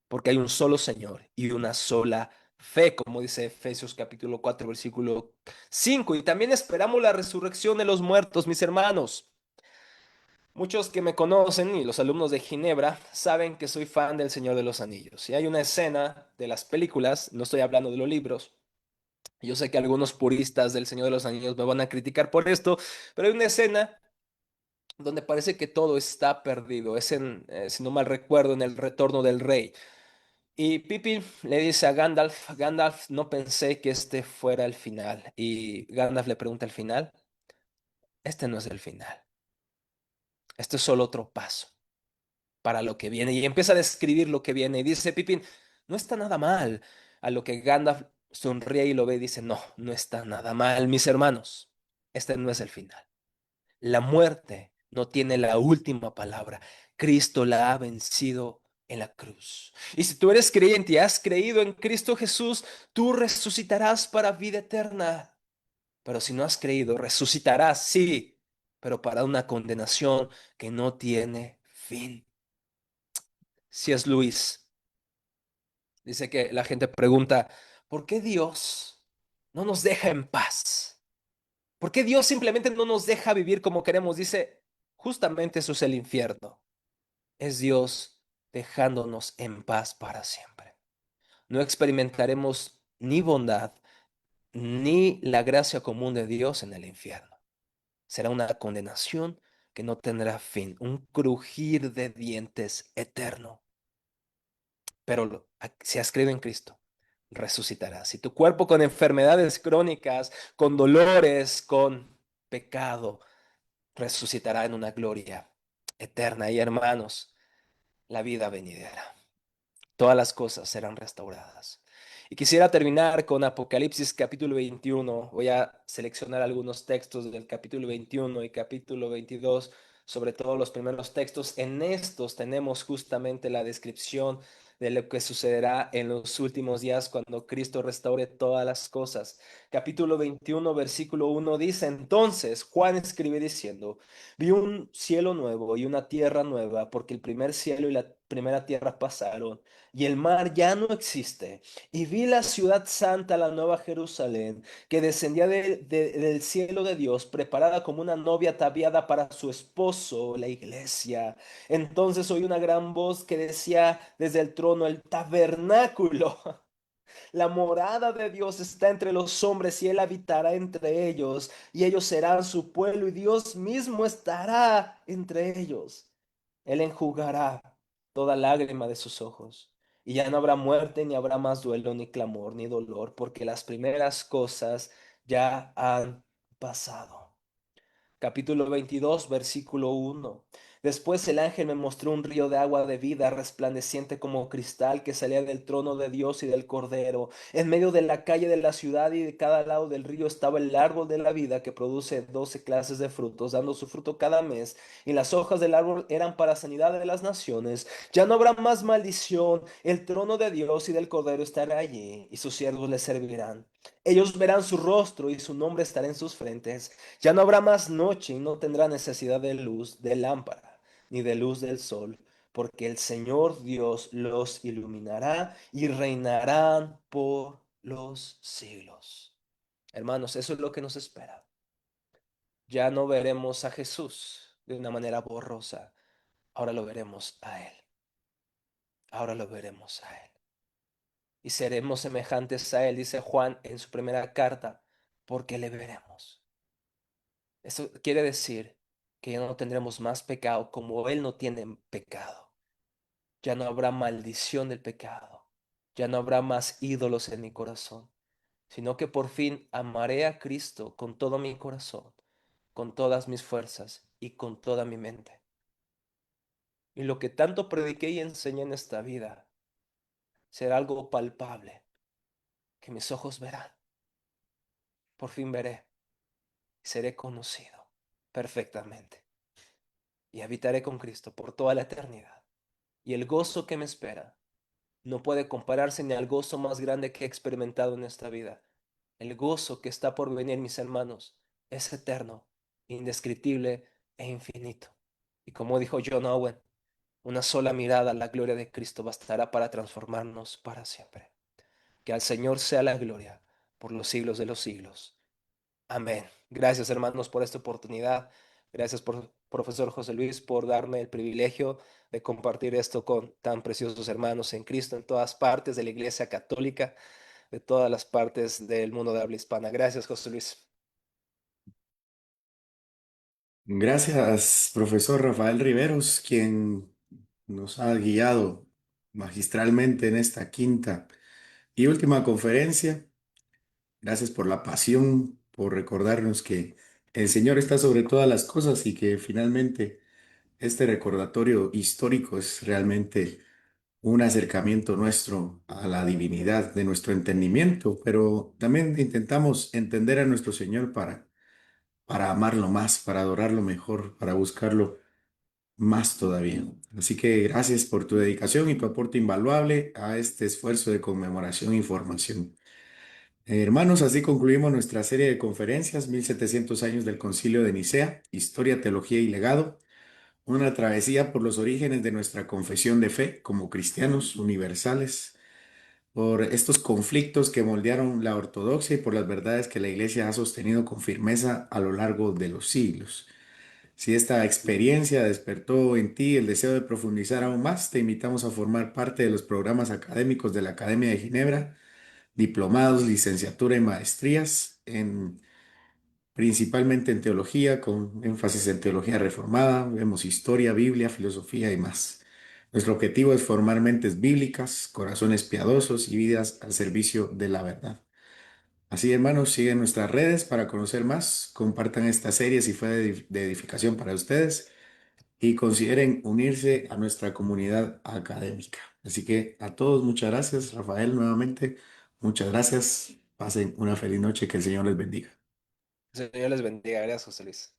porque hay un solo Señor y una sola fe, como dice Efesios capítulo 4 versículo 5. Y también esperamos la resurrección de los muertos, mis hermanos. Muchos que me conocen y los alumnos de Ginebra saben que soy fan del Señor de los Anillos. Y hay una escena de las películas, no estoy hablando de los libros. Yo sé que algunos puristas del Señor de los Anillos me van a criticar por esto, pero hay una escena donde parece que todo está perdido. Es si no mal recuerdo, en el retorno del rey. Y Pippin le dice a Gandalf, Gandalf, no pensé que este fuera el final. Y Gandalf le pregunta al final, este no es el final, este es solo otro paso para lo que viene. Y empieza a describir lo que viene. Y dice Pippin, no está nada mal. A lo que Gandalf sonríe y lo ve y dice, no, no está nada mal, mis hermanos, este no es el final. La muerte no tiene la última palabra. Cristo la ha vencido en la cruz. Y si tú eres creyente y has creído en Cristo Jesús, tú resucitarás para vida eterna. Pero si no has creído, resucitarás, sí, pero para una condenación que no tiene fin. Si es Luis, dice que la gente pregunta, ¿por qué Dios no nos deja en paz? ¿Por qué Dios simplemente no nos deja vivir como queremos? Dice, justamente eso es el infierno. Es Dios dejándonos en paz para siempre. No experimentaremos ni bondad ni la gracia común de Dios en el infierno. Será una condenación que no tendrá fin, un crujir de dientes eterno. Pero si has creído en Cristo, resucitarás. Si tu cuerpo con enfermedades crónicas, con dolores, con pecado, resucitará en una gloria eterna. Y hermanos, la vida venidera. Todas las cosas serán restauradas. Y quisiera terminar con Apocalipsis capítulo 21. Voy a seleccionar algunos textos del capítulo 21 y capítulo 22, sobre todo los primeros textos. En estos tenemos justamente la descripción de lo que sucederá en los últimos días cuando Cristo restaure todas las cosas. Capítulo 21, versículo 1 dice, entonces Juan escribe diciendo, vi un cielo nuevo y una tierra nueva, porque el primer cielo y la primera tierra pasaron y el mar ya no existe. Y vi la ciudad santa, la nueva Jerusalén, que descendía del cielo de Dios, preparada como una novia ataviada para su esposo, la iglesia. Entonces oí una gran voz que decía desde el trono, el tabernáculo. La morada de Dios está entre los hombres y Él habitará entre ellos, y ellos serán su pueblo, y Dios mismo estará entre ellos. Él enjugará toda lágrima de sus ojos, y ya no habrá muerte, ni habrá más duelo, ni clamor, ni dolor, porque las primeras cosas ya han pasado. Capítulo 22, versículo 1. Después el ángel me mostró un río de agua de vida resplandeciente como cristal que salía del trono de Dios y del Cordero. En medio de la calle de la ciudad y de cada lado del río estaba el árbol de la vida que produce 12 clases de frutos, dando su fruto cada mes, y las hojas del árbol eran para sanidad de las naciones. Ya no habrá más maldición. El trono de Dios y del Cordero estará allí, y sus siervos le servirán. Ellos verán su rostro y su nombre estará en sus frentes. Ya no habrá más noche y no tendrá necesidad de luz de lámpara ni de luz del sol, porque el Señor Dios los iluminará y reinarán por los siglos. Hermanos, eso es lo que nos espera. Ya no veremos a Jesús de una manera borrosa. Ahora lo veremos a Él. Ahora lo veremos a Él. Y seremos semejantes a Él, dice Juan en su primera carta, porque le veremos. Eso quiere decir que ya no tendremos más pecado como Él no tiene pecado. Ya no habrá maldición del pecado. Ya no habrá más ídolos en mi corazón, sino que por fin amaré a Cristo con todo mi corazón, con todas mis fuerzas y con toda mi mente. Y lo que tanto prediqué y enseñé en esta vida será algo palpable que mis ojos verán. Por fin veré, seré conocido perfectamente y habitaré con Cristo por toda la eternidad. Y el gozo que me espera no puede compararse ni al gozo más grande que he experimentado en esta vida. El gozo que está por venir, mis hermanos, es eterno, indescriptible e infinito. Y como dijo John Owen, una sola mirada a la gloria de Cristo bastará para transformarnos para siempre. Que al Señor sea la gloria por los siglos de los siglos. Amén. Gracias, hermanos, por esta oportunidad. Gracias, profesor José Luis, por darme el privilegio de compartir esto con tan preciosos hermanos en Cristo en todas partes de la Iglesia Católica, de todas las partes del mundo de habla hispana. Gracias, José Luis. Gracias, profesor Rafael Riveros, quien nos ha guiado magistralmente en esta quinta y última conferencia. Gracias por la pasión, por recordarnos que el Señor está sobre todas las cosas y que finalmente este recordatorio histórico es realmente un acercamiento nuestro a la divinidad de nuestro entendimiento, pero también intentamos entender a nuestro Señor para amarlo más, para adorarlo mejor, para buscarlo más todavía. Así que gracias por tu dedicación y tu aporte invaluable a este esfuerzo de conmemoración e información. Hermanos, así concluimos nuestra serie de conferencias, 1700 años del Concilio de Nicea, Historia, Teología y Legado, una travesía por los orígenes de nuestra confesión de fe como cristianos universales, por estos conflictos que moldearon la ortodoxia y por las verdades que la Iglesia ha sostenido con firmeza a lo largo de los siglos. Si esta experiencia despertó en ti el deseo de profundizar aún más, te invitamos a formar parte de los programas académicos de la Academia de Ginebra, diplomados, licenciatura y maestrías principalmente en teología, con énfasis en teología reformada, vemos historia, Biblia, filosofía y más. Nuestro objetivo es formar mentes bíblicas, corazones piadosos y vidas al servicio de la verdad. Así, hermanos, siguen nuestras redes para conocer más, compartan esta serie si fue de edificación para ustedes y consideren unirse a nuestra comunidad académica. Así que a todos, muchas gracias. Rafael, nuevamente, muchas gracias. Pasen una feliz noche, que el Señor les bendiga. Señor les bendiga. Gracias, José Luis.